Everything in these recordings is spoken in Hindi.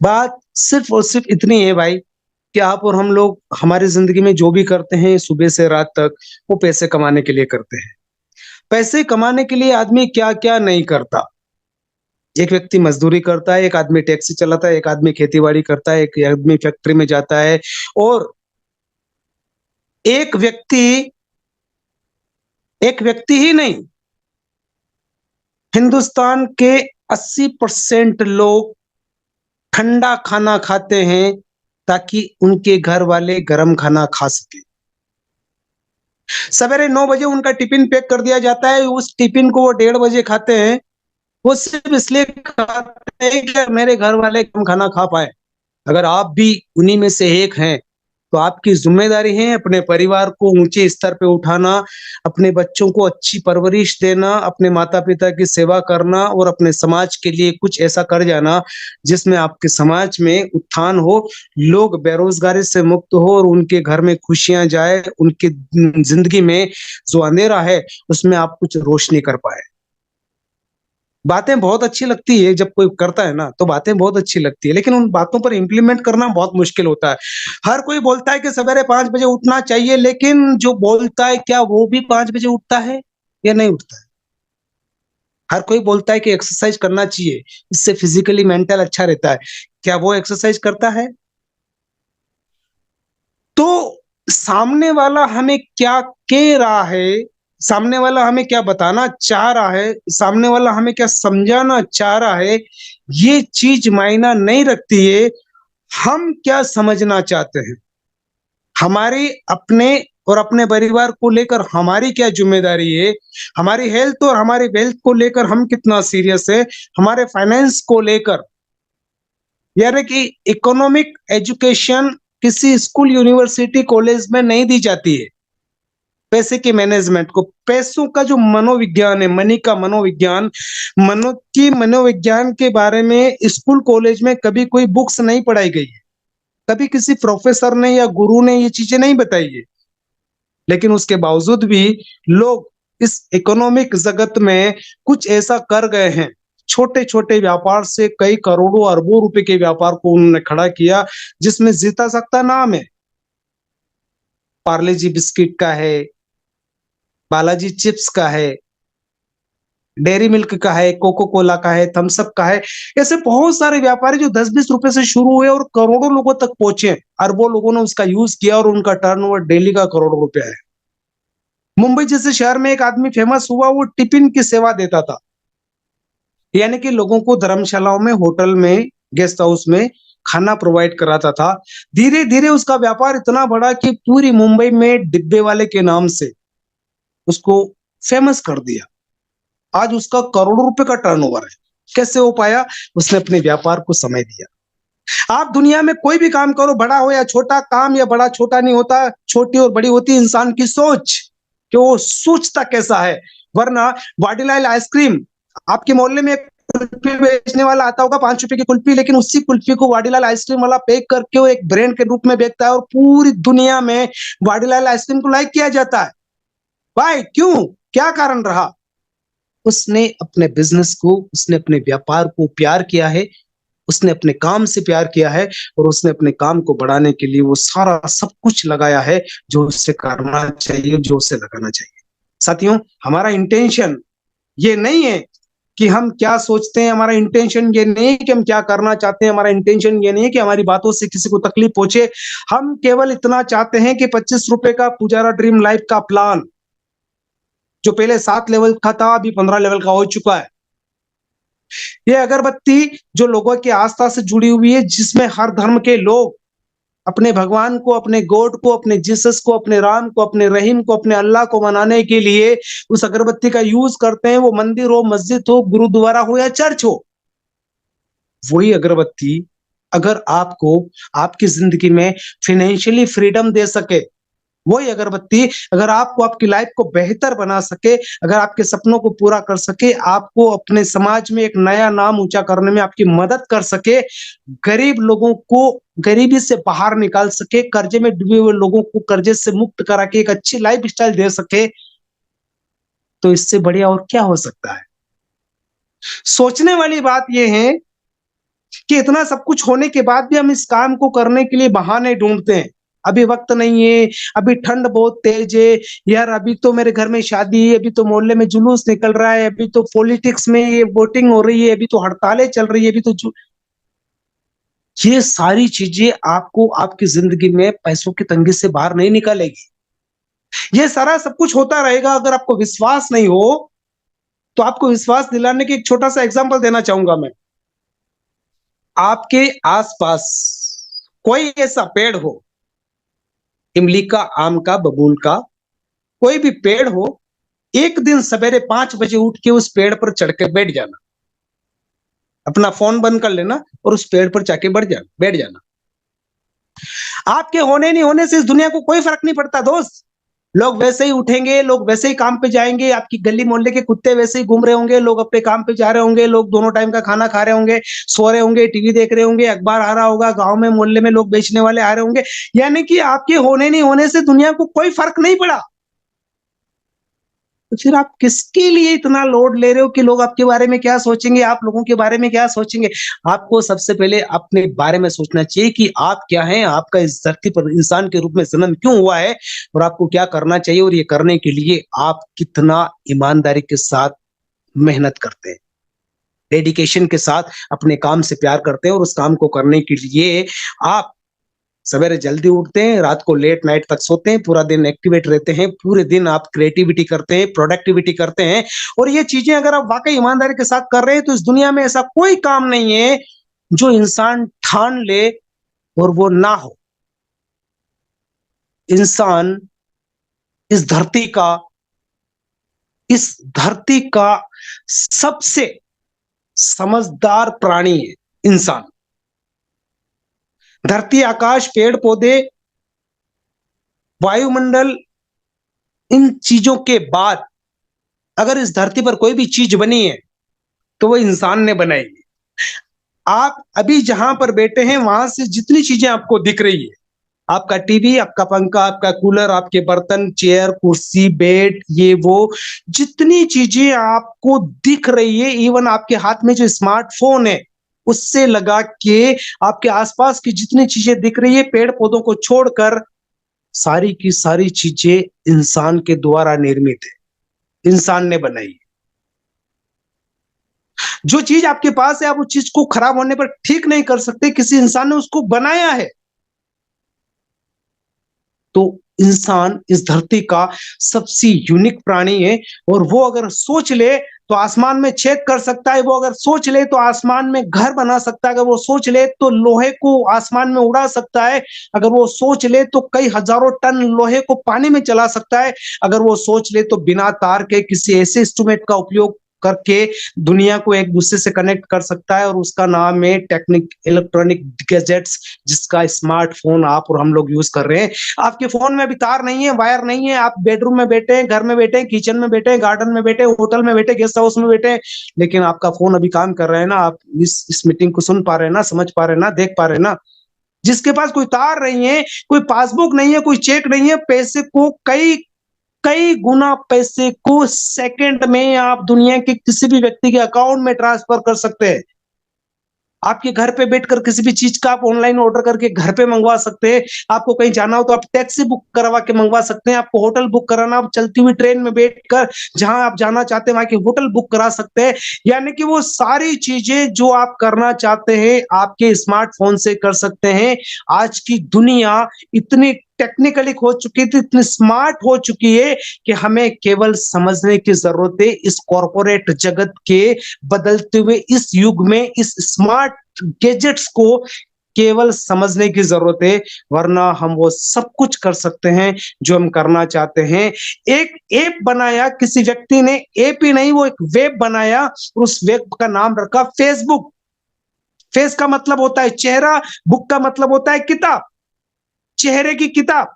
बात सिर्फ और सिर्फ इतनी है भाई कि आप और हम लोग हमारी जिंदगी में जो भी करते हैं सुबह से रात तक, वो पैसे कमाने के लिए करते हैं। पैसे कमाने के लिए आदमी क्या-क्या नहीं करता। एक व्यक्ति मज़दूरी करता है, एक आदमी टैक्सी चलाता है, एक आदमी खेती-बाड़ी करता है, एक आदमी फैक्ट्री में जाता है और एक व्यक्ति एक व्यक्ति ही नहीं, हिंदुस्तान के 80% लोग ठंडा खाना खाते हैं ताकि उनके घर वाले गरम खाना खा सकें। सवेरे 9 बजे उनका टिफ़िन पैक कर दिया जाता है, उस टिफ़िन को वो 1:30 बजे खाते हैं। वो सिर्फ़ इसलिए खाते हैं कि मेरे घर वाले कम खाना खा पाएँ। अगर आप भी उन्हीं में से एक हैं, तो आपकी ज़िम्मेदारी है अपने परिवार को ऊँचे स्तर पे उठाना, अपने बच्चों को अच्छी परवरिश देना, अपने माता-पिता की सेवा करना और अपने समाज के लिए कुछ ऐसा कर जाना, जिसमें आपके समाज में उत्थान हो, लोग बेरोज़गारी से मुक्त हो और उनके घर में खुशियाँ जाए, उनकी ज़िंदगी में जो अंधेरा है, उसमें आप कुछ रोशनी कर पाएँ। बातें बहुत अच्छी लगती है जब कोई करता है ना, तो बातें बहुत अच्छी लगती है, लेकिन उन बातों पर इम्प्लीमेंट करना बहुत मुश्किल होता है। हर कोई बोलता है कि सवेरे 5 बजे उठना चाहिए, लेकिन जो बोलता है क्या वो भी 5 बजे उठता है या नहीं उठता है? हर कोई बोलता है कि एक्सरसाइज करना चाहिए, इससे फिज़िकली मेंटल अच्छा रहता है। क्या वो एक्सरसाइज करता है? तो सामने वाला हमें क्या कह रहा है, सामने वाला हमें क्या बताना चाह रहा है, सामने वाला हमें क्या समझाना चाह रहा है, ये चीज़ मायना नहीं रखती है, हम क्या समझना चाहते हैं। हमारे अपने और अपने परिवार को लेकर हमारी क्या ज़िम्मेदारी है, हमारी हेल्थ और हमारी वेल्थ को लेकर हम कितना सीरियस है, हमारे फाइनेंस को लेकर यानी कि इकोनॉमिक एजुकेशन किसी स्कूल, यूनिवर्सिटी, कॉलेज में नहीं दी जाती है। पैसे के मैनेजमेंट को, पैसों का जो मनोविज्ञान है, मनी का मनोविज्ञान, मनोविज्ञान के बारे में स्कूल, कॉलेज में कभी कोई बुक्स नहीं पढ़ाई गई है। कभी किसी प्रोफेसर ने या गुरु ने ये चीज़ें नहीं बताई है। लेकिन उसके बावजूद भी लोग इस इकोनॉमिक जगत में कुछ ऐसा कर गए हैं। छोटे-छोटे व्यापार से कई करोड़ों अरबों रुपए के व्यापार को उन्होंने खड़ा किया, जिसमें जीता सकता नाम है। पार्ले जी बिस्किट का है, बालाजी चिप्स का है, डेयरी मिल्क का है, कोको कोला का है, थम्स अप का है। ऐसे बहुत सारे व्यापारी जो 10-20 रुपए से शुरू हुए और करोड़ों लोगों तक पहुँचे। अरबों लोगों ने उसका यूज़ किया और उनका टर्नओवर डेली का करोड़ों रुपया है। मुंबई जैसे शहर में एक आदमी फेमस हुआ, वो टिफ़िन की सेवा देता था। यानी कि लोगों को धर्मशालाओं में, होटल में, गेस्ट हाउस में खाना प्रोवाइड कराता था। धीरे-धीरे उसका व्यापार इतना बढ़ा कि पूरी मुंबई में डिब्बे वाले के नाम से उसको फेमस कर दिया। आज उसका करोड़ों रुपए का टर्नओवर है। कैसे हो पाया? उसने अपने व्यापार को समय दिया। आप दुनिया में कोई भी काम करो, बड़ा हो या छोटा, काम या बड़ा-छोटा नहीं होता, छोटी और बड़ी होती है इंसान की सोच, कि वो सोचता कैसा है। वरना वाडीलाल आइसक्रीम, आपके मोहल्ले में एक कुल्फी बेचने वाला आता होगा, ₹5 की कुल्फी, लेकिन उसी कुल्फी को वाडीलाल आइसक्रीम वाला पैक करके वो एक ब्रांड के रूप में बेचता है और पूरी दुनिया में वाडीलाल आइसक्रीम को लाइक किया जाता है। व्हाय? क्यों? क्या कारण रहा? उसने अपने बिज़नेस को, उसने अपने व्यापार को प्यार किया है, उसने अपने काम से प्यार किया है और उसने अपने काम को बढ़ाने के लिए वो सारा सब कुछ लगाया है, जो उसे करना चाहिए, जो उसे लगाना चाहिए। साथियों, हमारा इंटेंशन ये नहीं है कि हम क्या सोचते हैं, हमारा इंटेंशन ये नहीं है कि हम क्या करना चाहते हैं, हमारा इंटेंशन ये नहीं है कि हमारी बातों से किसी को तकलीफ पहुँचे। हम केवल इतना चाहते हैं कि ₹25 का पुजारा ड्रीम लाइफ का प्लान, जो पहले 7 लेवल का था, अभी 15 लेवल का हो चुका है। ये अगरबत्ती जो लोगों की आस्था से जुड़ी हुई है, जिसमें हर धर्म के लोग अपने भगवान को, अपने गॉड को, अपने जीसस को, अपने राम को, अपने रहीम को, अपने अल्लाह को मनाने के लिए उस अगरबत्ती का यूज़ करते हैं, वो मंदिर हो, मस्जिद हो, गुरुद्वारा हो या चर्च हो। वही अगरबत्ती अगर आपको आपकी ज़िंदगी में फ़ाइनेंशियली फ्रीडम दे सके, वही अगरबत्ती अगर आपको आपकी लाइफ को बेहतर बना सके, अगर आपके सपनों को पूरा कर सके, आपको अपने समाज में एक नया नाम ऊँचा करने में आपकी मदद कर सके, गरीब लोगों को गरीबी से बाहर निकाल सके, कर्ज़े में डूबे हुए लोगों को कर्ज़े से मुक्त करा के एक अच्छी लाइफ़स्टाइल दे सके, तो इससे बढ़िया और क्या हो सकता है? सोचने वाली बात ये है कि इतना सब कुछ होने के बाद भी हम इस काम को करने के लिए बहाने ढूंढते हैं। अभी वक्त नहीं है, अभी ठंड बहुत तेज है, यार अभी तो मेरे घर में शादी है, अभी तो मोहल्ले में जुलूस निकल रहा है, अभी तो पॉलिटिक्स में ये वोटिंग हो रही है, अभी तो हड़तालें चल रही है, अभी तो ये सारी चीजें आपको आपकी जिंदगी में पैसों की तंगी से बाहर नहीं निकालेगी। ये सारा सब कुछ होता रहेगा। अगर आपको विश्वास नहीं हो तो आपको विश्वास दिलाने की एक छोटा सा एग्जांपल देना चाहूंगा मैं। आपके आसपास कोई ऐसा पेड़ हो, इमली का, आम का, बबूल का, कोई भी पेड़ हो, एक दिन सवेरे 5 बजे उठ के उस पेड़ पर चढ़ के बैठ जाना, अपना फोन बंद कर लेना और उस पेड़ पर जाके बैठ जाना। आपके होने नहीं होने से इस दुनिया को कोई फर्क नहीं पड़ता दोस्त। लोग वैसे ही उठेंगे, लोग वैसे ही काम पे जाएंगे, आपकी गली मोहल्ले के कुत्ते वैसे ही घूम रहे होंगे, लोग अपने काम पे जा रहे होंगे, लोग दोनों टाइम का खाना खा रहे होंगे, सो रहे होंगे, टीवी देख रहे होंगे, अखबार आ रहा होगा, गांव में मोहल्ले में लोग बेचने वाले आ रहे होंगे। यानी कि आपके होने नहीं होने से दुनिया को कोई फर्क नहीं पड़ा। तो फिर आप किसके लिए इतना लोड ले रहे हो कि लोग आपके बारे में क्या सोचेंगे, आप लोगों के बारे में क्या सोचेंगे? आपको सबसे पहले अपने बारे में सोचना चाहिए कि आप क्या हैं, आपका इस धरती पर इंसान के रूप में जन्म क्यों हुआ है और आपको क्या करना चाहिए, और ये करने के लिए आप कितना ईमानदारी के साथ मेहनत करते हैं, डेडिकेशन के साथ अपने काम से प्यार करते हैं, और उस काम को करने के लिए आप सवेरे जल्दी उठते हैं, रात को लेट नाइट तक सोते हैं, पूरा दिन एक्टिवेट रहते हैं, पूरे दिन आप क्रिएटिविटी करते हैं, प्रोडक्टिविटी करते हैं। और ये चीजें अगर आप वाकई ईमानदारी के साथ कर रहे हैं तो इस दुनिया में ऐसा कोई काम नहीं है जो इंसान ठान ले और वो ना हो। इंसान इस धरती का इस धरती का सबसे समझदार प्राणी है इंसान। धरती, आकाश, पेड़ पौधे, वायुमंडल, इन चीजों के बाद अगर इस धरती पर कोई भी चीज बनी है तो वो इंसान ने बनाई है। आप अभी जहां पर बैठे हैं वहां से जितनी चीजें आपको दिख रही है, आपका टीवी, आपका पंखा, आपका कूलर, आपके बर्तन, चेयर, कुर्सी, बेड, ये वो जितनी चीजें आपको दिख रही है, इवन आपके हाथ में जो स्मार्टफोन है उससे लगा के आपके आसपास की जितनी चीजें दिख रही है, पेड़ पौधों को छोड़कर सारी की सारी चीजें इंसान के द्वारा निर्मित है, इंसान ने बनाई है। जो चीज आपके पास है आप उस चीज को खराब होने पर ठीक नहीं कर सकते, किसी इंसान ने उसको बनाया है। तो इंसान इस धरती का सबसे यूनिक प्राणी है, और वो अगर सोच ले तो आसमान में छेद कर सकता है, वो अगर सोच ले तो आसमान में घर बना सकता है, अगर वो सोच ले तो लोहे को आसमान में उड़ा सकता है, अगर वो सोच ले तो कई हजारों टन लोहे को पानी में चला सकता है, अगर वो सोच ले तो बिना तार के किसी ऐसे इंस्ट्रूमेंट का उपयोग करके दुनिया को एक दूसरे से कनेक्ट कर सकता है, और उसका नाम है टेक्निक इलेक्ट्रॉनिक गैजेट्स, जिसका स्मार्टफोन आप और हम लोग यूज कर रहे हैं। आपके फोन में अभी तार नहीं है, वायर नहीं है, आप बेडरूम में बैठे हैं, घर में बैठे हैं, किचन में बैठे हैं, गार्डन में बैठे हैं, होटल में बैठे, गेस्ट हाउस में बैठे हैं, लेकिन आपका फोन अभी काम कर रहा है ना, आप इस मीटिंग को सुन पा रहे हैं ना, समझ पा रहे हैं ना, देख पा रहे हैं ना। जिसके पास कोई तार नहीं है, कोई पासबुक नहीं है, कोई चेक नहीं है, पैसे को कई कई गुना पैसे को सेकंड में आप दुनिया के किसी भी व्यक्ति के अकाउंट में ट्रांसफर कर सकते हैं। आपके घर पे बैठकर किसी भी चीज का आप ऑनलाइन ऑर्डर करके घर पे मंगवा सकते हैं। आपको कहीं जाना हो तो आप टैक्सी बुक करवा के मंगवा सकते हैं। आपको होटल बुक कराना, आप चलती हुई ट्रेन में बैठकर जहां आप जाना चाहते हैं वहां की होटल बुक करा सकते हैं। यानी कि वो सारी चीजें जो आप करना चाहते हैं आपके स्मार्टफोन से कर सकते हैं। आज की दुनिया इतनी टेक्निकली हो चुकी थी, इतनी स्मार्ट हो चुकी है कि हमें केवल समझने की जरूरत है। इस कॉर्पोरेट जगत के बदलते हुए इस युग में इस स्मार्ट गैजेट्स को केवल समझने की जरूरत है, वरना हम वो सब कुछ कर सकते हैं जो हम करना चाहते हैं। एक ऐप बनाया किसी व्यक्ति ने, ऐप ही नहीं वो एक वेब बनाया, और उस वेब का नाम रखा फेसबुक। फेस का मतलब होता है चेहरा, बुक का मतलब होता है किताब, चेहरे की किताब।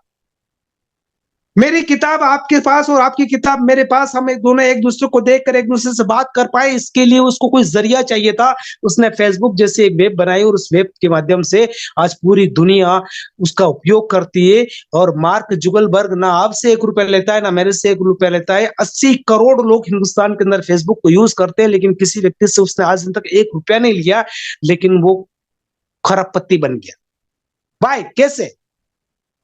मेरी किताब आपके पास और आपकी किताब मेरे पास, हम एक दोनों एक दूसरे को देखकर एक दूसरे से बात कर पाए, इसके लिए उसको कोई जरिया चाहिए था। उसने फेसबुक जैसे एक वेब बनाई, और उस वेब के माध्यम से आज पूरी दुनिया उसका उपयोग करती है। और मार्क जुगलबर्ग ना आपसे 1 रुपया लेता है, ना मेरे से 1 रुपया लेता है। 80 करोड़ लोग हिंदुस्तान के अंदर फेसबुक को यूज करते हैं, लेकिन किसी व्यक्ति से उसने आज तक 1 रुपया नहीं लिया। लेकिन वो खरबपत्ती बन गया। भाई कैसे?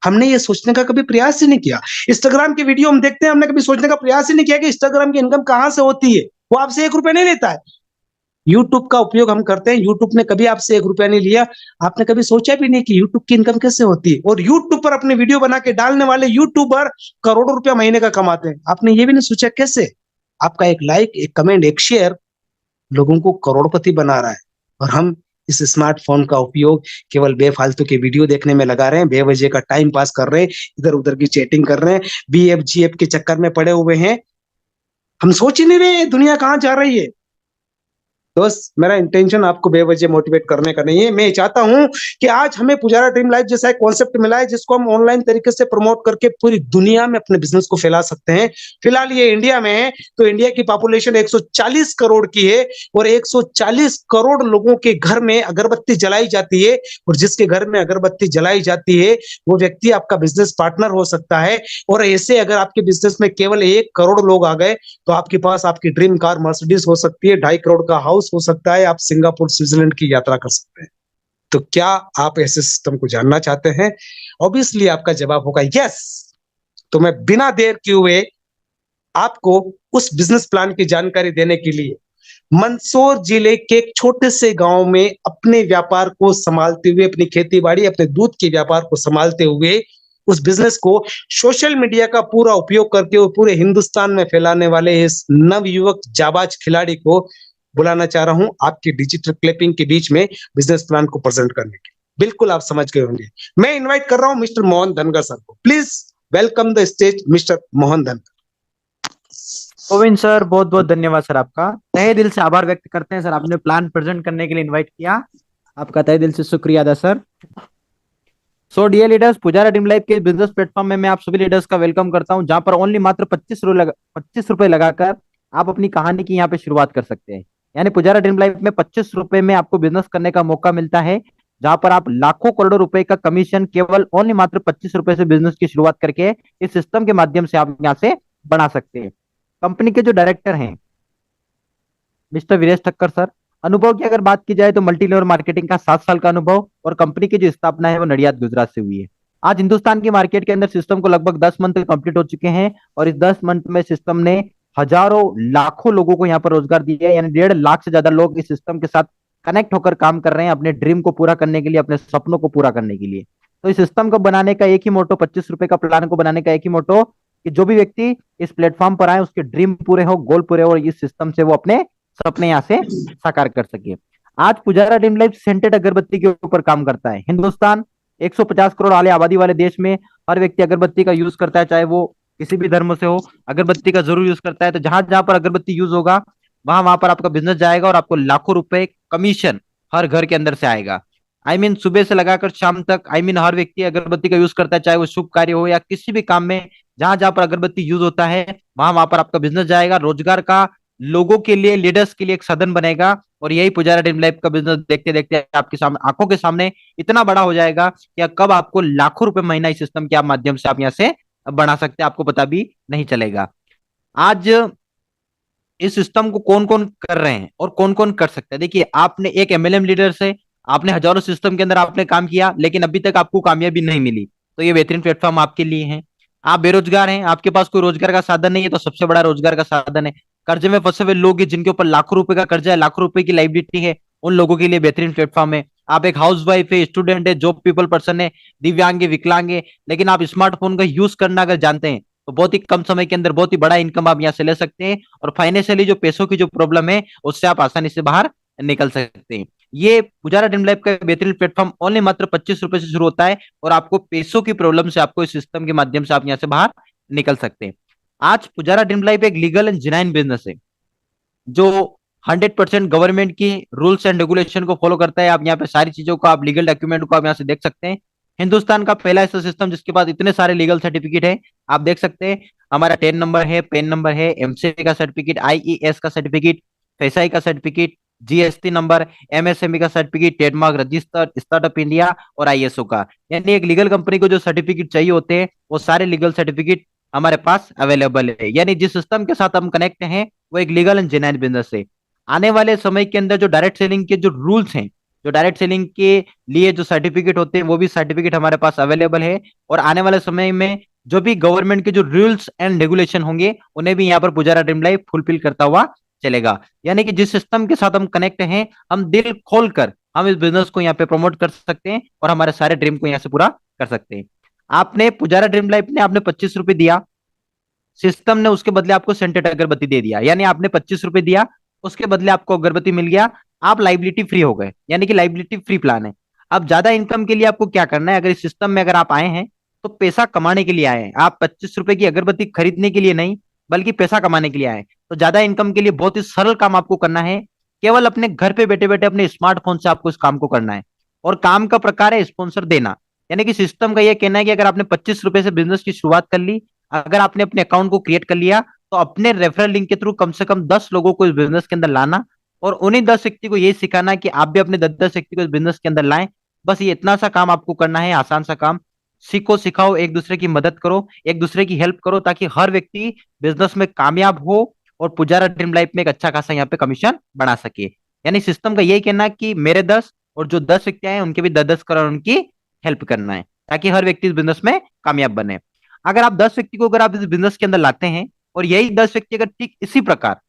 हमने ये सोचने का कभी प्रयास ही नहीं किया। इंस्टाग्राम की वीडियो हम देखते हैं, हमने कभी सोचने का प्रयास ही नहीं किया कि इंस्टाग्राम की इनकम कहां से होती है। वो आपसे 1 रुपया नहीं लेता है। यूट्यूब का उपयोग हम करते हैं, यूट्यूब ने कभी आपसे 1 रुपया नहीं लिया। आपने कभी सोचा भी नहीं कि यूट्यूब की इनकम कैसे होती है, और यूट्यूब पर अपने वीडियो बना के डालने वाले यूट्यूबर करोड़ों रुपया महीने का कमाते हैं। आपने ये भी नहीं सोचा कैसे? आपका एक लाइक, एक कमेंट, एक शेयर लोगों को करोड़पति बना रहा है, और हम इस स्मार्टफोन का उपयोग केवल बेफालतू के वीडियो देखने में लगा रहे हैं, बेवजह का टाइम पास कर रहे हैं, इधर उधर की चैटिंग कर रहे हैं, बीएफ जीएफ के चक्कर में पड़े हुए हैं। हम सोच ही नहीं रहे दुनिया कहां जा रही है। दोस्त, मेरा इंटेंशन आपको बेवजह मोटिवेट करने का नहीं है। मैं चाहता हूं कि आज हमें पुजारा ड्रीम लाइफ जैसा एक कॉन्सेप्ट मिला है जिसको हम ऑनलाइन तरीके से प्रमोट करके पूरी दुनिया में अपने बिजनेस को फैला सकते हैं। फिलहाल ये इंडिया में है, तो इंडिया की पॉपुलेशन 140 करोड़ की है, और 140 करोड़ लोगों के घर में अगरबत्ती जलाई जाती है, और जिसके घर में अगरबत्ती जलाई जाती है वो व्यक्ति आपका बिजनेस पार्टनर हो सकता है। और ऐसे अगर आपके बिजनेस में केवल 1 करोड़ लोग आ गए तो आपके पास आपकी ड्रीम कार मर्सिडीज हो सकती है, 2.5 करोड़ का हाउस हो सकता है, आप सिंगापुर स्विट्जरलैंड की यात्रा कर सकते हैं। तो क्या आप ऐसे सिस्टम को जानना चाहते हैं? ऑब्वियसली आपका जवाब होगा यस। तो मैं बिना देर किए हुए आपको उस बिजनेस प्लान की जानकारी देने के लिए मंदसौर जिले के एक छोटे से गांव में अपने व्यापार को संभालते हुए, अपनी खेती बाड़ी, अपने दूध के व्यापार को संभालते हुए उस बिजनेस को सोशल मीडिया का पूरा उपयोग करके वो पूरे हिंदुस्तान में फैलाने वाले इस नवयुवक जाबाज खिलाड़ी को बुलाना चाह रहा हूं आपकी डिजिटल क्लिपिंग के बीच में बिजनेस प्लान को प्रेजेंट करने के। बिल्कुल आप समझ गए होंगे। मैं इनवाइट कर रहा हूं मिस्टर मोहन धनगर सर को। Please welcome the stage mister Mohan Dhangar. Govind sir, बहुत बहुत धन्यवाद सर। आपका तहे दिल से आभार व्यक्त करते हैं सर, आपने प्लान प्रेजेंट करने के लिए इनवाइट किया। आपका तहे दिल से शुक्रिया अदा sir. So dear leaders, Pujara dream life के बिजनेस प्लेटफॉर्म में मैं आप सभी लीडर्स का वेलकम करता हूं, जहां पर ओनली मात्र 25 रुपए लगाकर आप अपनी कहानी की यहां पे शुरुआत कर सकते हैं। यानी पुजारा ड्रीम लाइफ में 25 रुपए में आपको बिजनेस करने का मौका मिलता है, जहां पर आप लाखों करोड़ों रुपए का कमीशन केवल ओनली मात्र 25 रुपए से बिजनेस की शुरुआत करके इस सिस्टम के माध्यम से आप यहाँ से बना सकते हैं। कंपनी के जो डायरेक्टर हैं मिस्टर वीरेश ठक्कर सर, अनुभव की अगर बात की जाए तो मल्टी लेवल मार्केटिंग का 7 साल का अनुभव, और कंपनी की जो स्थापना है वो नडियाद गुजरात से हुई है। आज हिंदुस्तान की मार्केट के अंदर सिस्टम को लगभग 10 मंथ कंप्लीट हो चुके हैं, और इस 10 मंथ में सिस्टम ने हजारों लाखों लोगों को यहाँ पर रोजगार दिया है। यानी 1.5 लाख से ज्यादा लोग इस सिस्टम के साथ कनेक्ट होकर काम कर रहे हैं अपने ड्रीम को पूरा करने के लिए, अपने सपनों को पूरा करने के लिए। तो इस सिस्टम को बनाने का एक ही मोटो, 25 रुपए का प्लान को बनाने का एक ही मोटो, कि जो भी व्यक्ति इस प्लेटफॉर्म पर आए उसके ड्रीम पूरे हो, गोल पूरे हो, और इस सिस्टम से वो अपने सपने यहाँ से साकार कर सके। आज पुजारा ड्रीम लाइफ सेंटेड अगरबत्ती के ऊपर काम करता है। हिंदुस्तान 150 करोड़ वाले आबादी वाले देश में हर व्यक्ति अगरबत्ती का यूज करता है, चाहे वो किसी भी धर्म से हो, अगरबत्ती का जरूर यूज करता है। तो जहां जहां पर अगरबत्ती यूज होगा वहां वहां पर आपका बिजनेस जाएगा, और आपको लाखों रुपए कमीशन हर घर के अंदर से आएगा। सुबह से लगाकर शाम तक, हर व्यक्ति अगरबत्ती का यूज करता है, चाहे वो शुभ कार्य हो या किसी भी काम में जहां जहां पर अगरबत्ती यूज होता है वहां वहां पर आपका बिजनेस जाएगा। रोजगार का लोगों के लिए, लीडर्स के लिए एक सदन बनेगा, और यही पुजारा ड्रीम लाइफ का बिजनेस देखते देखते आपके सामने, आंखों के सामने इतना बड़ा हो जाएगा कि कब आपको लाखों रुपए महीना इस सिस्टम के माध्यम से आप यहाँ से बना सकते हैं, आपको पता भी नहीं चलेगा। आज इस सिस्टम को कौन कौन कर रहे हैं और कौन कौन कर सकता है? देखिए, आपने एक एमएलएम लीडर से, आपने हजारों सिस्टम के अंदर आपने काम किया, लेकिन अभी तक आपको कामयाबी नहीं मिली, तो ये बेहतरीन प्लेटफॉर्म आपके लिए है। आप बेरोजगार हैं, आपके पास कोई रोजगार का साधन नहीं है, तो सबसे बड़ा रोजगार का साधन है। कर्जे में फंसे हुए लोग हैं जिनके ऊपर लाखों रुपए का कर्जा है, लाखों रुपए की लाइबिलिटी है, उन लोगों के लिए बेहतरीन प्लेटफॉर्म है। आप एक हाउस वाइफ है, स्टूडेंट है, जॉब पीपल पर्सन है, दिव्यांग है, विकलांग है, लेकिन आप स्मार्टफोन का यूज करना अगर जानते हैं तो बहुत ही कम समय के अंदर बहुत ही बड़ा इनकम आप यहाँ से ले सकते हैं, और फाइनेंशियली जो पैसों की जो प्रॉब्लम है उससे आप आसानी से बाहर निकल सकते हैं। ये पुजारा ड्रीम लाइफ का बेहतरीन प्लेटफॉर्म ओनली मात्र 25 रुपए से शुरू होता है, और आपको पैसों की प्रॉब्लम से, आपको इस सिस्टम के माध्यम से आप यहाँ से बाहर निकल सकते हैं। आज पुजारा ड्रीम लाइफ एक लीगल एंड जेन्युइन बिजनेस है जो 100% गवर्नमेंट की रूल्स एंड रेगुलेशन को फॉलो करता है। आप यहाँ पे सारी चीजों को, आप लीगल डॉक्यूमेंट को आप यहाँ से देख सकते हैं। हिंदुस्तान का पहला ऐसा सिस्टम जिसके पास इतने सारे लीगल सर्टिफिकेट है। आप देख सकते हैं, हमारा टेन नंबर है, पेन नंबर है, एमसीए का सर्टिफिकेट, आईईएस का सर्टिफिकेट, फेसाई का सर्टिफिकेट, जीएसटी नंबर, एमएसएमई का certificate, trademark register, startup India और आईएसओ का। यानी एक लीगल कंपनी को जो सर्टिफिकेट चाहिए होते हैं वो सारे लीगल सर्टिफिकेट हमारे पास अवेलेबल है। यानी जिस सिस्टम के साथ हम कनेक्ट हैं वो एक लीगल एंड जेन्युइन बिजनेस है। आने वाले समय के अंदर जो डायरेक्ट सेलिंग के जो रूल्स हैं, जो डायरेक्ट सेलिंग के लिए जो सर्टिफिकेट होते हैं वो भी सर्टिफिकेट हमारे पास अवेलेबल है। और आने वाले समय में जो भी गवर्नमेंट के जो रूल्स एंड रेगुलेशन होंगे उन्हें भी यहाँ पर पुजारा ड्रीम लाइफ फुलफिल करता हुआ चलेगा। यानी कि जिस सिस्टम के साथ हम कनेक्ट हैं, हम दिल खोलकर हम इस बिजनेस को यहाँ पे प्रमोट कर सकते हैं और हमारे सारे ड्रीम को यहाँ से पूरा कर सकते हैं। आपने पुजारा ड्रीम लाइफ ने आपने 25 रुपए दिया, सिस्टम ने उसके बदले आपको सेंटेड अगरबत्ती दे दिया। यानी आपने 25 रुपए दिया, उसके बदले आपको अगरबत्ती मिल गया, आप लाइबिलिटी फ्री हो गए। यानी कि लाइबिलिटी फ्री प्लान है। अब ज्यादा इनकम के लिए आपको क्या करना है, अगर इस सिस्टम में अगर आप आए हैं तो पैसा कमाने के लिए आए हैं। आप 25 रुपए की अगरबत्ती खरीदने के लिए नहीं, बल्कि पैसा कमाने के लिए आए हैं। तो ज्यादा इनकम के लिए बहुत ही सरल काम आपको करना है। केवल अपने घर पे बैठे बैठे अपने स्मार्टफोन से आपको इस काम को करना है। और काम का प्रकार है स्पॉन्सर देना। यानी कि सिस्टम का यह कहना है कि अगर आपने 25 रुपए से बिजनेस की शुरुआत कर ली, अगर आपने अपने अकाउंट को क्रिएट कर लिया, तो अपने रेफरल लिंक के थ्रू कम से कम 10 लोगों को इस बिजनेस के अंदर लाना और उन्हीं 10 व्यक्ति को ये सिखाना कि आप भी अपने 10 व्यक्ति को इस बिजनेस के अंदर लाएं। बस ये इतना सा काम आपको करना है, आसान सा काम। सीखो सिखाओ, एक दूसरे की मदद करो, एक दूसरे की हेल्प करो, ताकि हर व्यक्ति बिजनेस में कामयाब हो और पुजारा ड्रीम लाइफ में एक अच्छा खासा यहाँ पे कमीशन बना सके। यानी सिस्टम का यही कहना है कि मेरे 10 और जो 10 व्यक्ति आए उनके भी 10-10 करोड़ उनकी हेल्प करना है, ताकि हर व्यक्ति इस बिजनेस में कामयाब बने। अगर आप 10 व्यक्ति को अगर आप इस बिजनेस के अंदर लाते हैं और यही 10 व्यक्ति अगर ठीक इसी प्रकार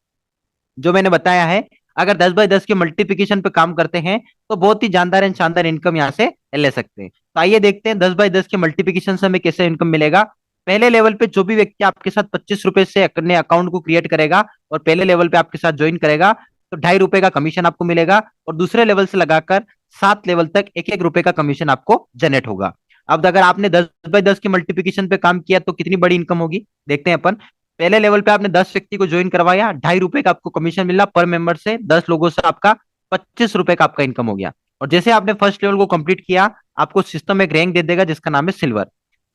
जो मैंने बताया है, अगर 10 बाय 10 के मल्टीप्लिकेशन पे काम करते हैं, तो बहुत ही जानदार एंड शानदार इनकम यहाँ से ले सकते हैं। तो आइए देखते हैं 10 बाय 10 के मल्टीप्लिकेशन से हमें कैसे इनकम मिलेगा। पहले लेवल पे जो भी व्यक्ति आपके साथ 25 रुपए से अपने अकाउंट को क्रिएट करेगा और पहले लेवल पे आपके साथ ज्वाइन करेगा, तो 2.5 रुपए का कमीशन आपको मिलेगा। और दूसरे लेवल से लगाकर 7 लेवल तक 1-1 रुपए का कमीशन आपको जनरेट होगा। अब अगर आपने 10 बाय 10 के मल्टीप्लिकेशन पे काम किया तो कितनी बड़ी इनकम होगी, देखते हैं अपन। पहले लेवल पे आपने 10 व्यक्ति को ज्वाइन करवाया, 2.5 रुपए का आपको कमीशन मिला पर मेंबर से। 10 लोगों से आपका 25 रुपए का आपका इनकम हो गया। और जैसे आपने फर्स्ट लेवल को कंप्लीट किया, आपको सिस्टम एक रैंक दे देगा जिसका नाम है सिल्वर।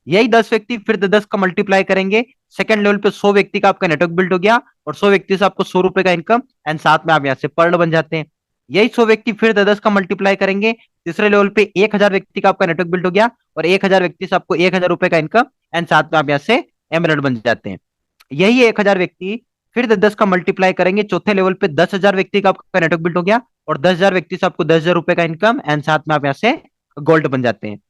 यही 10 व्यक्ति फिर 10 का मल्टीप्लाई करेंगे, सेकंड लेवल पे 100 व्यक्ति का आपका नेटवर्क बिल्ड हो गया और 100 व्यक्ति से आपको 100 रुपए का इनकम एंड साथ में आप यहाँ से पर्ल बन जाते हैं। यही 100 व्यक्ति फिर 10 का मल्टीप्लाई करेंगे, तीसरे लेवल पे 1000 व्यक्ति का आपका नेटवर्क बिल्ड हो गया और 1000 व्यक्ति से आपको 1000 रुपए का इनकम एंड साथ में आप यहाँ से एमरल्ड बन जाते हैं। यही 1000 व्यक्ति फिर 10 का मल्टीप्लाई करेंगे, चौथे लेवल पे 10,000 व्यक्ति का आपका नेटवर्क बिल्ड हो गया और 10,000 व्यक्ति से आपको 10,000 रुपए का इनकम एंड साथ में आप यहाँ से गोल्ड बन जाते हैं।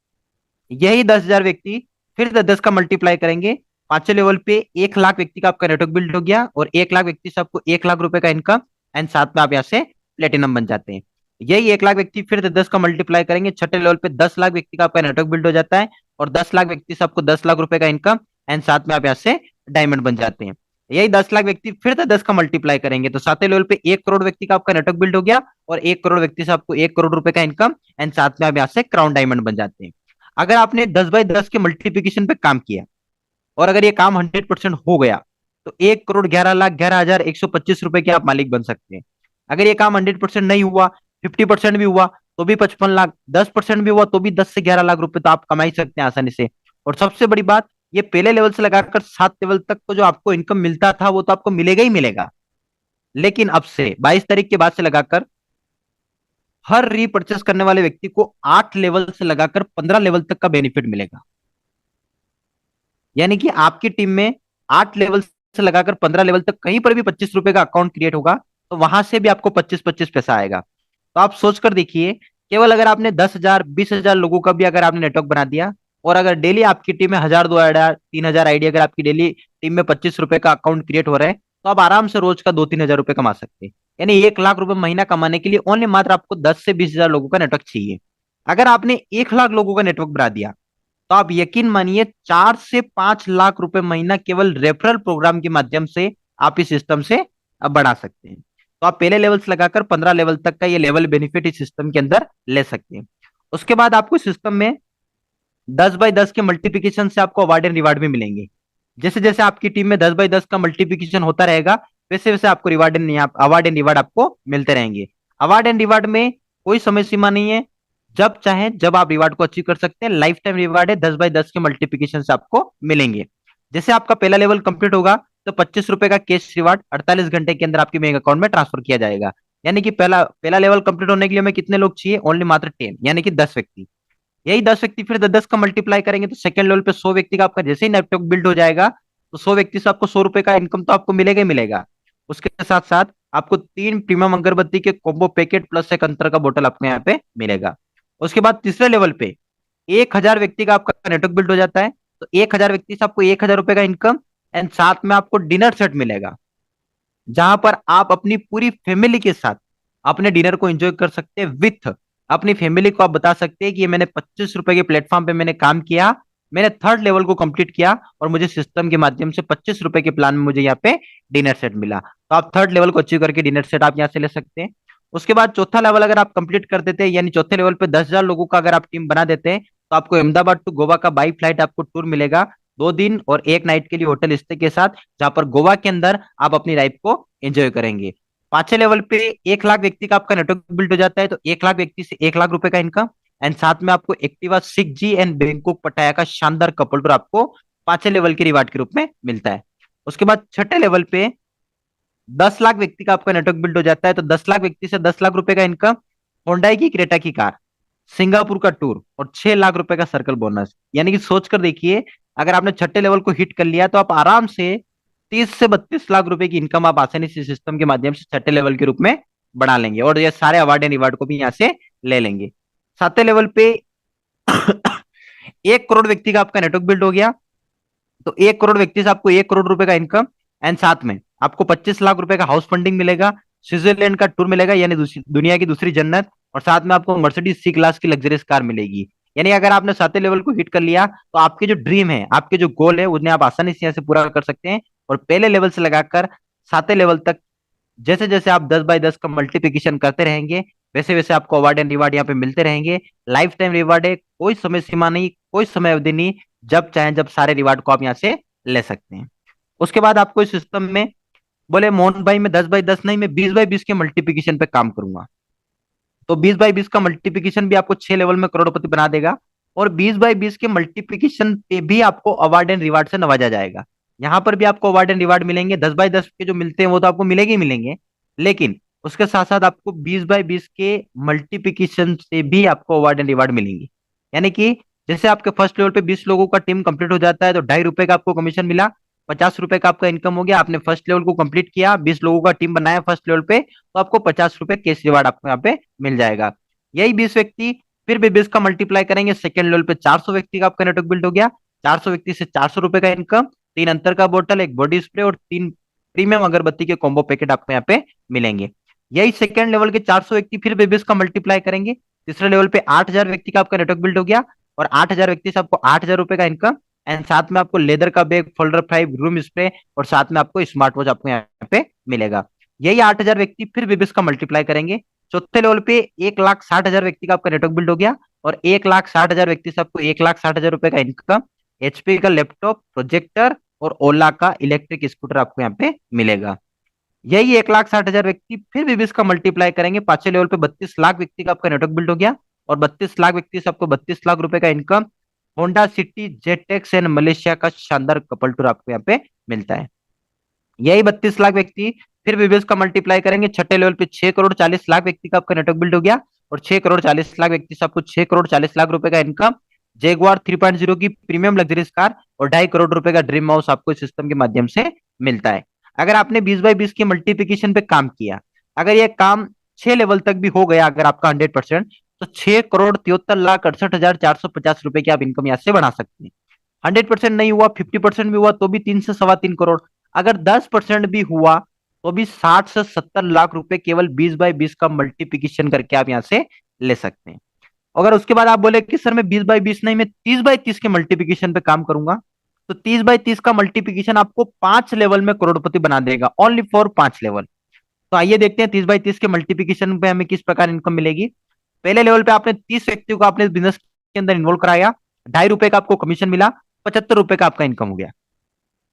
यही 10,000 व्यक्ति फिर 10 का मल्टीप्लाई करेंगे, पांचवें लेवल पे 1 लाख व्यक्ति का आपका नेटवर्क बिल्ड हो गया और 1 लाख व्यक्ति से आपको 1 लाख रुपए का इनकम एंड साथ में आप यहाँ से प्लेटिनम बन जाते हैं। यही 1 लाख व्यक्ति फिर 10 का मल्टीप्लाई करेंगे, छठे लेवल पे 10 लाख व्यक्ति का आपका नेटवर्क बिल्ड हो जाता है और 10 लाख व्यक्ति से आपको 10 लाख रुपए का इनकम एंड साथ में आप यहाँ से डायमंड बन जाते हैं। यही 10 लाख व्यक्ति फिर 10 का मल्टीप्लाई करेंगे तो सातवें लेवल पे 1 करोड़ व्यक्ति का आपका नेटवर्क बिल्ड हो गया और 1 करोड़ व्यक्ति से आपको 1 करोड़ रुपए का इनकम एंड साथ में आप यहाँ से क्राउन डायमंड बन जाते हैं। अगर आपने 10 बाय 10 के मल्टीप्लिकेशन पे काम किया और अगर ये काम 100% हो गया, तो 1,11,11,125 रुपए के आप मालिक बन सकते हैं। अगर ये काम 100% नहीं हुआ, 50% भी हुआ तो भी 55 लाख, 10% भी हुआ तो भी 10 से 11 लाख रुपए तो आप कमा ही सकते हैं आसानी से। और सबसे बड़ी बात, ये पहले लेवल से लगाकर 7 लेवल तक को जो आपको इनकम मिलता था वो तो आपको मिलेगा ही मिलेगा, लेकिन अब से 22 तारीख के बाद से लगाकर हर रीपर्चेस करने वाले व्यक्ति को 8 लेवल से लगाकर 15 लेवल तक का बेनिफिट मिलेगा। यानी कि आपकी टीम में 8 लेवल से लगाकर 15 लेवल तक कहीं पर भी 25 रुपए का अकाउंट क्रिएट होगा तो वहां से भी आपको 25-25 पैसा आएगा। तो आप सोच कर देखिए, केवल अगर आपने 10,000 20,000 लोगों का भी अगर आपने नेटवर्क बना दिया और अगर डेली आपकी टीम में 1,000 2,000 3,000 आईडी अगर आपकी डेली टीम में 25 रुपए का अकाउंट क्रिएट हो रहा है, तो आप आराम से रोज का 2-3 हजार रुपए कमा सकते हैं। यानी 1 लाख रुपए महीना कमाने के लिए ओनली मात्र आपको 10 से 20 हजार लोगों का नेटवर्क चाहिए। अगर आपने 1 लाख लोगों का नेटवर्क बना दिया तो आप यकीन मानिए 4 से 5 लाख रुपए महीना केवल रेफरल प्रोग्राम के माध्यम से आप इस सिस्टम से अब बढ़ा सकते हैं। तो आप पहले लेवल से लगाकर 15 लेवल तक का ये लेवल बेनिफिट इस सिस्टम के अंदर ले सकते हैं। उसके बाद आपको सिस्टम में 10 बाय 10 के मल्टीप्लिकेशन से आपको अवार्ड एंड रिवार्ड भी मिलेंगे। जैसे जैसे आपकी टीम में 10 बाय 10 का मल्टीप्लिकेशन होता रहेगा, वैसे वैसे आपको अवार्ड एंड रिवार्ड आपको मिलते रहेंगे। अवार्ड एंड रिवार्ड में कोई समय सीमा नहीं है, जब चाहे जब आप रिवार्ड को अचीव कर सकते हैं। लाइफ टाइम रिवार्ड है, 10 बाय 10 के मल्टीप्लिकेशन से आपको मिलेंगे। जैसे आपका पहला लेवल कंप्लीट होगा तो 25 रुपए का कैश रिवार्ड 48 घंटे के अंदर आपके बैंक अकाउंट में ट्रांसफर किया जाएगा। यानी कि पहला पहला लेवल कंप्लीट होने के लिए हमें कितने लोग चाहिए, ओनली मात्र 10, यानी कि 10 व्यक्ति। यही 10 व्यक्ति फिर 10 का मल्टीप्लाई करेंगे तो सेकंड लेवल पे 100 व्यक्ति का आपका जैसे ही नेटवर्क बिल्ड हो जाएगा तो 100 व्यक्ति से आपको 100 रुपए का इनकम तो आपको मिलेगा ही मिलेगा। उसके साथ साथ आपको 3 प्रीमियम अगरबत्ती के कॉम्बो पैकेट प्लस एक अंतर का बोतल आपको यहाँ पे मिलेगा। उसके बाद तीसरे लेवल पे 1,000 व्यक्ति का आपका नेटवर्क बिल्ड हो जाता है। तो 1,000 व्यक्ति से आपको 1,000 रुपए का इनकम एंड साथ में आपको डिनर सेट मिलेगा, जहां पर आप अपनी पूरी फैमिली के साथ अपने डिनर को एंजॉय कर सकते हैं। विथ अपनी फैमिली को आप बता सकते हैं कि ये मैंने 25 रुपए के प्लेटफॉर्म पे मैंने काम किया, मैंने थर्ड लेवल को कंप्लीट किया और मुझे सिस्टम के माध्यम से 25 रुपए के प्लान में मुझे यहाँ पे डिनर सेट मिला। तो आप थर्ड लेवल को अचीव करके डिनर सेट आप यहाँ से ले सकते हैं। उसके बाद चौथा लेवल अगर आप कंप्लीट कर देते हैं, यानी चौथे लेवल पे 10,000 लोगों का अगर आप टीम बना देते हैं, तो आपको अहमदाबाद टू गोवा का बाई फ्लाइट आपको टूर मिलेगा, 2 दिन और 1 नाइट के लिए होटल स्टे के साथ, जहां पर गोवा के अंदर आप अपनी लाइफ को एंजॉय करेंगे। पांचवें लेवल पे 1,00,000 व्यक्ति का आपका नेटवर्क बिल्ड हो जाता है। तो 1,00,000 व्यक्ति से 1,00,000 रुपए का इनकम एंड साथ में आपको एक्टिवा 6G एंड बैंकॉक पटाया का शानदार कपल टूर आपको पांचवें लेवल के रिवार्ड के रूप में मिलता है। उसके बाद छठे लेवल पे 10,00,000 व्यक्ति का आपका नेटवर्क बिल्ड हो जाता है। तो 10,00,000 व्यक्ति से 10,00,000 रुपए का इनकम, होंडाई की क्रेटा की कार, सिंगापुर का टूर और 6,00,000 रुपए का सर्कल बोनस। यानी कि सोचकर देखिए, अगर आपने छठे लेवल को हिट कर लिया तो आप आराम से 30 से 32 लाख रुपए की इनकम आप आसानी से सिस्टम के माध्यम से छठे लेवल के रूप में बना लेंगे और ये सारे अवार्ड एंड रिवार्ड को भी यहाँ से ले लेंगे। सातवें लेवल पे 1 करोड़ व्यक्ति का आपका नेटवर्क बिल्ड हो गया। तो 1 करोड़ व्यक्ति से आपको 1 करोड़ रुपए का इनकम एंड साथ में आपको 25 लाख रुपए का हाउस फंडिंग मिलेगा, स्विट्जरलैंड का टूर मिलेगा यानी दुनिया की दूसरी जन्नत, और साथ में आपको मर्सिडीज सी क्लास की लग्जरियस कार मिलेगी। यानी अगर आपने सातवें लेवल को हिट कर लिया तो आपके जो ड्रीम है, आपके जो गोल है, उन्हें आप आसानी से यहाँ से पूरा कर सकते हैं। और पहले लेवल से लगाकर सातवें लेवल तक जैसे जैसे आप 10 बाई 10 का मल्टीप्लिकेशन करते रहेंगे, वैसे वैसे आपको अवार्ड एंड रिवार्ड यहाँ पे मिलते रहेंगे। लाइफ टाइम रिवार्ड है, कोई समय सीमा नहीं, कोई समय अवधि नहीं, जब चाहे जब सारे रिवार्ड को आप यहाँ से ले सकते हैं। उसके बाद आपको इस सिस्टम में बोले मोहन भाई मैं 10 बाई 10 नहीं, मैं 20 बाई 20 के मल्टीप्लिकेशन पे काम करूंगा। तो 20 बाई 20 का मल्टीप्लिकेशन भी आपको 6 लेवल में करोड़पति बना देगा और 20 बाई 20 के मल्टीप्लिकेशन पे भी आपको अवार्ड एंड रिवार्ड से नवाजा जाएगा। यहाँ पर भी आपको अवार्ड एंड रिवार्ड मिलेंगे। 10 बाई 10 के जो मिलते हैं वो तो आपको मिलेंगे ही मिलेंगे, लेकिन उसके साथ साथ आपको 20 बाई 20 के मल्टीप्लिकेशन से भी आपको अवार्ड एंड रिवार्ड मिलेंगे। यानी कि जैसे आपके फर्स्ट लेवल पे 20 लोगों का टीम कंप्लीट हो जाता है तो 2.5 रुपए का आपको कमीशन मिला, 50 रुपए का आपका इनकम हो गया। आपने फर्स्ट लेवल को कंप्लीट किया, 20 लोगों का टीम बनाया फर्स्ट लेवल पे, तो आपको 50 रुपए कैश रिवार्ड आपको यहाँ पे मिल जाएगा। यही 20 व्यक्ति फिर भी 20 का मल्टीप्लाई करेंगे, सेकंड लेवल पे 400 व्यक्ति का आपका नेटवर्क बिल्ड हो गया। 400 व्यक्ति से 400 रुपए का इनकम, 3 अंतर का बोतल, एक बॉडी स्प्रे और 3 प्रीमियम अगरबत्ती के कॉम्बो पैकेट आपको यहाँ पे मिलेंगे। यही सेकंड लेवल के 400 व्यक्ति फिर भी 20 का मल्टीप्लाई करेंगे, तीसरे लेवल पे 8,000 व्यक्ति का आपका नेटवर्क बिल्ड हो गया और 8,000 व्यक्ति से आपको 8,000 रुपए का इनकम एंड साथ में आपको लेदर का bag, folder five, room spray और साथ में आपको स्मार्ट वॉच आपको यहाँ पे मिलेगा। यही 8,000 व्यक्ति फिर भी 20 का मल्टीप्लाई करेंगे, चौथे लेवल पे 1,60,000 व्यक्ति का आपका नेटवर्क बिल्ड हो गया और 1,60,000 व्यक्ति से आपको 1,60,000 रुपए का इनकम, एचपी का लैपटॉप, प्रोजेक्टर और ओला का इलेक्ट्रिक स्कूटर आपको यहाँ पे मिलेगा। यही 1,60,000 व्यक्ति फिर भी 20 का मल्टीप्लाई करेंगे, पांचवें लेवल पे 32 लाख व्यक्ति का आपका नेटवर्क बिल्ड हो गया और 32 लाख व्यक्ति से आपको 32 लाख रुपए का इनकम, होंडा सिटी, जेटेक्स एंड मलेशिया का शानदार कपल टूर आपको यहाँ पे मिलता है। यही 32 लाख व्यक्ति फिर भी 20 का मल्टीप्लाई करेंगे, छठे लेवल पे 6,40,00,000 व्यक्ति का आपका नेटवर्क बिल्ड हो गया और 6,40,00,000 व्यक्ति से आपको 6,40,00,000 रुपए का इनकम, जेगुआर 3.0 की प्रीमियम लग्जरीज कार और 2.5 करोड़ रुपए का ड्रीम हाउस आपको इस सिस्टम के माध्यम से मिलता है। अगर आपने 20 बाई 20 के मल्टीप्लिकेशन पे काम किया, अगर ये काम 6 लेवल तक भी हो गया अगर आपका 100%, तो 6,73,68,450 रुपए की आप इनकम यहाँ से बना सकते हैं। 100% नहीं हुआ, 50% भी हुआ तो भी 3 से 2.25 करोड़, अगर 10% भी हुआ तो भी 60 से 70 लाख रुपए केवल 20 बाई 20 का मल्टीप्लिकेशन करके आप यहाँ से ले सकते हैं। अगर उसके बाद आप बोले कि सर मैं 20 बाई 20 नहीं, मैं 30 बाई 30 के मल्टीप्लिकेशन पे काम करूंगा, तो 30 बाई 30 का मल्टीप्लिकेशन आपको 5 लेवल में करोड़पति बना देगा, ओनली फॉर 5 लेवल। तो आइए देखते हैं 30 बाई 30 के मल्टीप्लिकेशन पे हमें किस प्रकार इनकम मिलेगी। पहले लेवल पे आपने 30 व्यक्तियों को आपने बिजनेस के अंदर इन्वॉल्व कराया, 2.5 रुपए का आपको कमीशन मिला, 75 रुपए का आपका इनकम हो गया।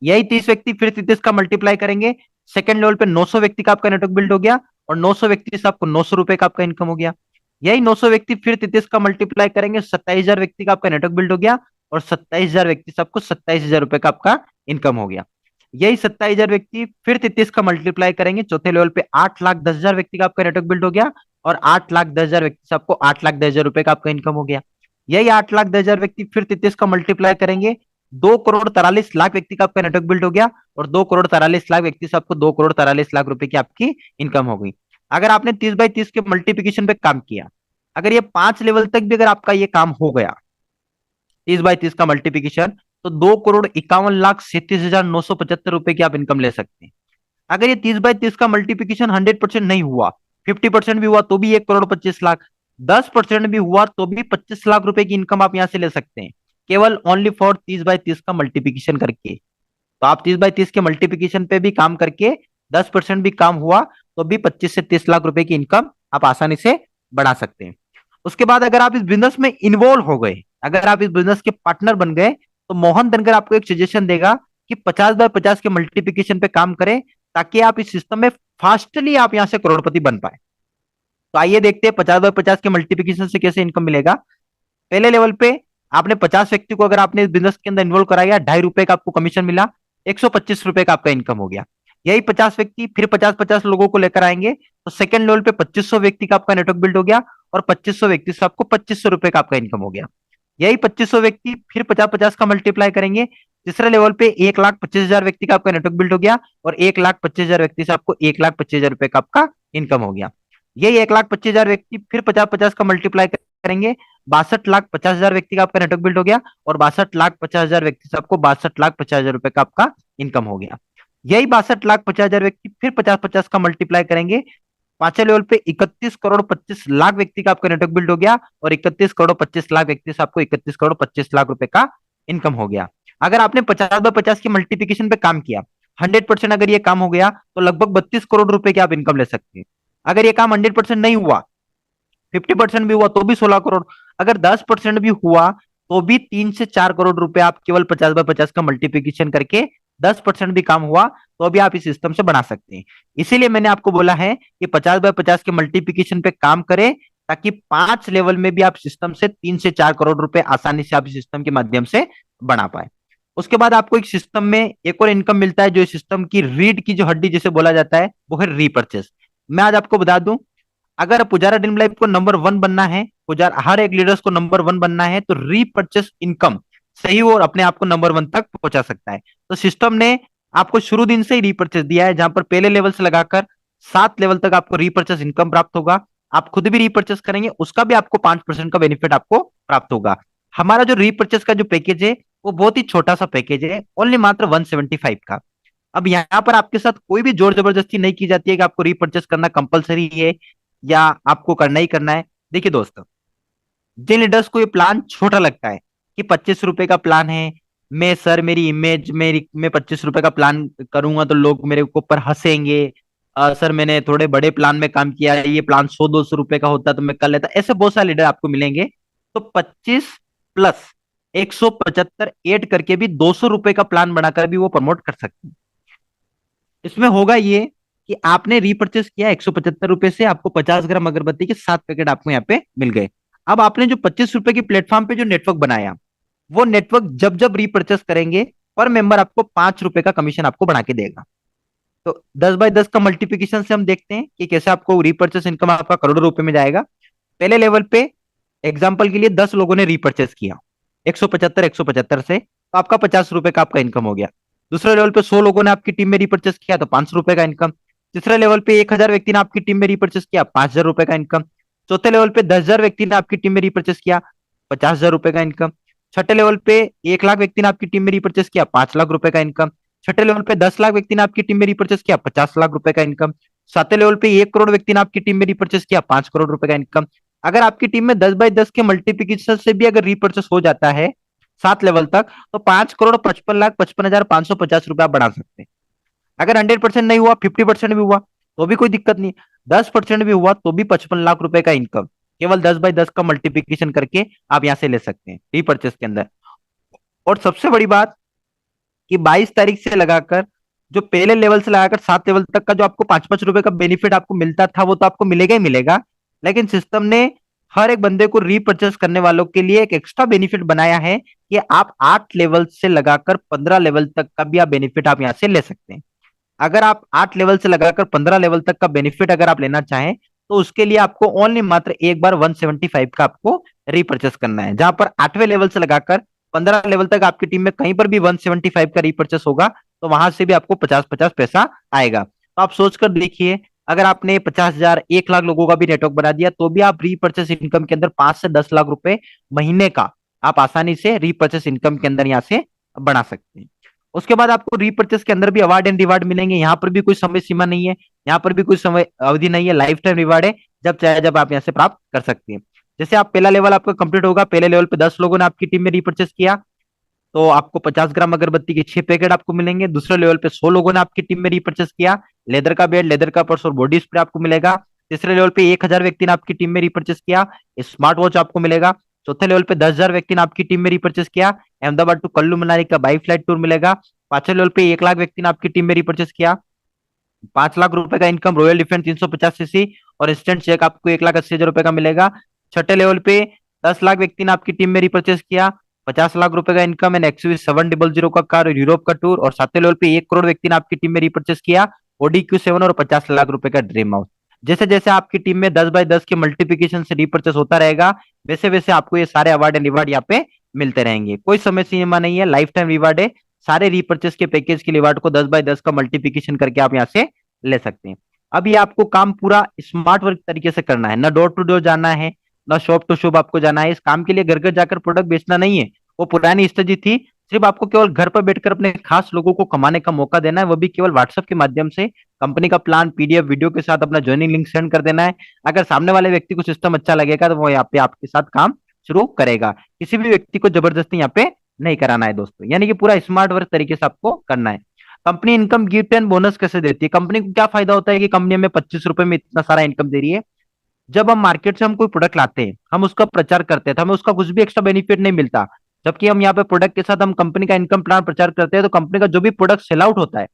यही 30 व्यक्ति फिर 33 का मल्टीप्लाई करेंगे, सेकंड लेवल पे 900 व्यक्ति का आपका नेटवर्क बिल्ड हो गया और 900 व्यक्ति से आपको 900 रुपए का आपका इनकम हो गया। यही 900 व्यक्ति फिर 33 का मल्टीप्लाई करेंगे, 27,000 व्यक्ति का आपका नेटवर्क बिल्ड हो गया और 27,000 व्यक्ति से आपको 27,000 रुपए का आपका इनकम हो गया। यही 27,000 व्यक्ति फिर 33 का मल्टीप्लाई करेंगे, चौथे लेवल पे 8,10,000 व्यक्ति का आपका नेटवर्क बिल्ड हो गया और 8,10,000 व्यक्ति से आपको 8,10,000 रुपए का आपका इनकम हो गया। यही 8,10,000 व्यक्ति फिर 33 का मल्टीप्लाई करेंगे, 2,43,00,000 व्यक्ति का आपका नेटवर्क बिल्ड हो गया, और 2,43,00,000 व्यक्ति से आपको 2,43,00,000 रुपए की आपकी इनकम हो गई। अगर आपने 30/30 के मल्टीप्लिकेशन पे काम किया, अगर ये 5 लेवल तक भी अगर आपका ये काम हो गया, 30/30 का मल्टीप्लिकेशन, तो 2,51,37,975 रुपए की आप इनकम ले सकते हैं। अगर ये 30/30 का मल्टीप्लिकेशन 100% नहीं हुआ, 50% भी हुआ तो भी 1,25,00,000, 10% भी हुआ तो भी 25 लाख रुपए की इनकम आप यहां से ले सकते हैं, केवल ओनली फॉर 30/30 का मल्टीप्लिकेशन करके। तो आप 30/30 के मल्टीप्लिकेशन पे भी काम करके 10% भी काम हुआ तो भी 25 से 30 लाख रुपए की इनकम आप आसानी से बढ़ा सकते हैं। उसके बाद अगर आप इस बिजनेस में इन्वॉल्व हो गए, अगर आप इस बिजनेस के पार्टनर बन गए, तो मोहन धनगर आपको एक सजेशन देगा कि 50/50 के मल्टीप्लिकेशन पे काम करें, ताकि आप इस सिस्टम में फास्टली आप यहां से करोड़पति बन पाए। तो आइए देखते हैं 50/50 के मल्टीप्लिकेशन से कैसे इनकम मिलेगा। पहले लेवल पे आपने 50 व्यक्ति को अगर आपने इस बिजनेस के अंदर इन्वॉल्व कराया, ₹2.5 का आपको कमीशन मिला, ₹125 का आपका इनकम हो गया। यही 50 व्यक्ति फिर 50-50 लोगों को लेकर आएंगे, तो सेकंड लेवल पे 2500 व्यक्ति का आपका नेटवर्क बिल्ड हो गया, और 2500 व्यक्ति से आपको ₹2500 का आपका इनकम हो गया। यही 2500 व्यक्ति फिर 50-50 का मल्टीप्लाई करेंगे, तीसरे लेवल पे 1,25,000 व्यक्ति का आपका नेटवर्क बिल्ड हो गया, और 1,25,000 व्यक्ति से आपको ₹1,25,000 का आपका इनकम हो गया। यही 1,25,000 व्यक्ति फिर 50-50 का मल्टीप्लाई करेंगे, 62,50,000 व्यक्ति का आपका नेटवर्क बिल्ड हो गया, और 62,50,000 व्यक्ति से आपको ₹62,50,000 का आपका इनकम हो गया। यही 62,50,000 व्यक्ति फिर 50-50 का मल्टीप्लाई करेंगे, पांचवें लेवल पे 31,25,00,000 व्यक्ति का आपका नेटवर्क बिल्ड हो गया, और 31,25,00,000 व्यक्ति से आपको 31,25,00,000 रुपए का इनकम हो गया। अगर आपने 50/50 की मल्टीप्लिकेशन पे काम किया, 100% अगर ये काम हो गया, तो लगभग 32 करोड़ रुपए की आप इनकम ले सकते हैं। अगर ये काम 100% नहीं हुआ, 50% भी हुआ तो भी 16 करोड़, अगर 10% भी हुआ तो भी 3 से 4 करोड़ रुपए आप केवल 50/50 का मल्टीप्लिकेशन करके, 10% भी काम हुआ तो भी आप इस सिस्टम से बना सकते हैं। इसीलिए मैंने आपको बोला है कि 50/50 के मल्टीप्लिकेशन पे काम करें, ताकि 5 लेवल में भी आप सिस्टम से 3 से 4 करोड़ रुपए आसानी से आप इस सिस्टम के माध्यम से बना पाए। उसके बाद आपको एक सिस्टम में एक और इनकम मिलता है, जो सिस्टम की रीढ़ की जो हड्डी जिसे बोला जाता है, वो है रीपर्चेस। मैं आज आपको बता दूं, अगर पुजारा ड्रीम लाइफ को नंबर 1 बनना है, पुजारा हर एक लीडर्स को नंबर 1 बनना है, तो रीपर्चेस इनकम सही और अपने आप को नंबर 1 तक पहुंचा सकता है। तो सिस्टम ने आपको शुरू दिन से ही रीपर्चेस दिया है, जहां पर पहले लेवल से लगाकर 7 लेवल तक आपको रीपर्चेस इनकम प्राप्त होगा। आप खुद भी रीपर्चेस करेंगे, उसका भी आपको 5% का बेनिफिट आपको प्राप्त होगा। हमारा जो रीपर्चेस का जो पैकेज है, वो बहुत ही छोटा सा पैकेज है, ओनली मात्र 175 का। अब यहाँ पर आपके साथ कोई भी जोर जबरदस्ती नहीं की जाती है कि आपको रीपर्चेस करना कंपलसरी है या आपको करना ही करना है। देखिए दोस्तों, जिन लीडर्स को ये प्लान छोटा लगता है कि 25 रुपए का प्लान है, मैं सर मेरी इमेज मेरी मैं 25 रुपए का प्लान करूंगा तो लोग मेरे ऊपर हंसेंगे, सर मैंने थोड़े बड़े प्लान में काम किया है, ये प्लान 100-200 रुपए का होता तो मैं कर लेता, ऐसे बहुत सारे लीडर आपको मिलेंगे। तो 25 + 175 ऐड करके भी 200 रुपए का प्लान बनाकर भी वो प्रमोट कर सकते हैं। इसमें होगा ये कि आपने रीपर्चेस किया 175 रुपए से, आपको 50 ग्राम अगरबत्ती के 7 पैकेट आपको यहाँ पे मिल गए। अब आपने जो 25 रुपए की प्लेटफॉर्म पे जो नेटवर्क बनाया, वो नेटवर्क जब जब रीपर्चेस करेंगे, पर मेंबर आपको 5 रुपए का कमीशन आपको बना के देगा। तो 10/10 का मल्टीप्लिकेशन से हम देखते हैं कि कैसे आपको रीपर्चेस इनकम आपका करोड़ों रुपए में जाएगा। पहले लेवल पे एग्जाम्पल के लिए 10 लोगों ने रीपर्चेस किया 175 से, तो आपका 50 रुपए का आपका इनकम हो गया। दूसरे लेवल पे 100 लोगों ने आपकी टीम में रिपर्चेस किया तो 500 रुपए का इनकम। तीसरे लेवल पे 1,000 व्यक्ति ने आपकी टीम में रिपर्चेस किया, 5,000 रुपए का इनकम। चौथे लेवल पे 10,000 व्यक्ति ने आपकी टीम में रिपर्चेस किया, 50,000 रुपए का इनकम। छठे लेवल पे 1 लाख व्यक्ति ने आपकी टीम में रिपर्चेस किया, 5 लाख रुपए का इनकम। छठे लेवल पे 10 लाख व्यक्ति ने आपकी टीम में रिपर्चेस किया, 50 लाख रुपए का इनकम। सातवें लेवल पे 1 करोड़ व्यक्ति ने आपकी टीम में रिपर्चेस किया, 5 करोड़ रुपए का इनकम। अगर आपकी टीम में 10/10 के मल्टीप्लिकेशन से भी अगर रिपर्चेस हो जाता है 7 लेवल तक, तो 5,55,55,550 रुपए आप बढ़ा सकते हैं। अगर 100% नहीं हुआ, 50% भी हुआ तो भी कोई दिक्कत नहीं, 10% भी हुआ तो भी 55 लाख रुपए का इनकम केवल 10/10 का मल्टीप्लिकेशन करके आप यहां से ले सकते हैं रीपर्चेस के अंदर। और सबसे बड़ी बात कि 22 तारीख से लगाकर जो पहले लेवल से लगाकर 7 लेवल तक का जो आपको 5-5 रुपए का बेनिफिट आपको मिलता था, वो तो आपको मिलेगा ही मिलेगा, लेकिन सिस्टम ने हर एक बंदे को रीपर्चेस करने वालों के लिए एक एक्स्ट्रा बेनिफिट बनाया है कि आप 8 लेवल से लगाकर 15 लेवल तक का भी आप बेनिफिट आप यहां से ले सकते हैं। अगर आप 8 लेवल से लगाकर 15 लेवल तक का बेनिफिट अगर आप लेना चाहें, तो उसके लिए आपको ओनली मात्र एक बार 175 का आपको रीपर्चेस करना है, जहां पर 8वें लेवल से लगाकर 15 लेवल तक आपकी टीम में कहीं पर भी 175 का रीपर्चेस होगा तो वहां से भी आपको 50-50 पैसा आएगा। तो आप सोच कर देखिए, अगर आपने 50,000 1 लाख लोगों का भी नेटवर्क बना दिया तो भी आप रीपर्चेस इनकम के अंदर 5 से 10 लाख रुपए महीने का आप आसानी से रीपर्चेस इनकम के अंदर यहाँ से बना सकते हैं। उसके बाद आपको रीपर्चेस के अंदर भी अवार्ड एंड रिवार्ड मिलेंगे। यहाँ पर भी कोई समय सीमा नहीं है, यहाँ पर भी कोई समय अवधि नहीं है, लाइफ टाइम रिवार्ड है, जब चाहे जब आप यहाँ से प्राप्त कर सकते हैं। जैसे आप पहला लेवल आपका कंप्लीट होगा, पहले लेवल पे 10 लोगों ने आपकी टीम में रीपर्चेस किया तो आपको 50 ग्राम अगरबत्ती के 6 पैकेट आपको मिलेंगे। दूसरे लेवल पे 100 लोगों ने आपकी टीम में रीपर्चेस किया, लेदर का बेल्ट, लेदर का पर्स और बॉडी स्प्रे आपको मिलेगा। तीसरे लेवल पे 1,000 व्यक्ति ने आपकी टीम में रीपर्चेस किया, स्मार्ट वॉच आपको मिलेगा। चौथे लेवल पे 10,000 व्यक्ति ने आपकी टीम में रीपर्चेस किया, अहमदाबाद टू कुल्लू मनाली का बाई फ्लाइट टूर मिलेगा। पांचवें लेवल पे 1 लाख व्यक्ति ने आपकी टीम में रीपर्चेस किया, 5 लाख रुपए का इनकम रॉयल डिफेंस 350 सीसी और इंस्टेंट चेक आपको 1,80,000 रुपए का मिलेगा। छठे लेवल पे 10 लाख व्यक्ति ने आपकी टीम में रिपर्चेस किया, 50 लाख रुपए का इनकम एंड XUV 700 का कार और यूरोप का टूर। और सातवें लेवल पे 1 करोड़ व्यक्ति ने आपकी टीम में रिपर्चेस किया, Audi Q7 और 50 लाख रुपए का ड्रीम हाउस। जैसे जैसे आपकी टीम में 10 बाय 10 के मल्टीप्लीकेशन से रिपर्चेस होता रहेगा वैसे वैसे आपको ये सारे अवार्ड एंड रिवार्ड यहाँ पे मिलते रहेंगे। कोई समय सीमा नहीं है, लाइफ टाइम रिवार्ड है। सारे रिपर्चेस के पैकेज के रिवार्ड को 10 बाय 10 का मल्टीप्लीकेशन करके आप यहाँ से ले सकते हैं। अब ये आपको काम पूरा स्मार्ट वर्क तरीके से करना है, ना डोर टू डोर जाना है, ना शॉप टू शॉप आपको जाना है। इस काम के लिए घर घर जाकर प्रोडक्ट बेचना नहीं है, वो पुरानी स्ट्रेटजी थी। सिर्फ आपको केवल घर पर बैठकर अपने खास लोगों को कमाने का मौका देना है, वो भी केवल व्हाट्सएप के माध्यम से। कंपनी का प्लान PDF वीडियो के साथ अपना ज्वाइनिंग लिंक सेंड कर देना है। अगर सामने वाले व्यक्ति को सिस्टम अच्छा लगेगा तो वो यहाँ पे आपके साथ काम शुरू करेगा। किसी भी व्यक्ति को जबरदस्ती यहाँ पे नहीं कराना है दोस्तों, यानी कि पूरा स्मार्ट वर्क तरीके से आपको करना है। Company income gift and bonus कैसे देती है? कंपनी को क्या फायदा होता है कि कंपनी हमें 25 रुपए में इतना सारा इनकम दे रही है। जब हम मार्केट से हम कोई प्रोडक्ट लाते हैं, हम उसका प्रचार करते हैं तो हमें उसका कुछ भी एक्स्ट्रा बेनिफिट नहीं मिलता। जबकि हम यहाँ पे प्रोडक्ट के साथ हम कंपनी का इनकम प्लान प्रचार करते हैं तो कंपनी का जो भी प्रोडक्ट सेल आउट होता है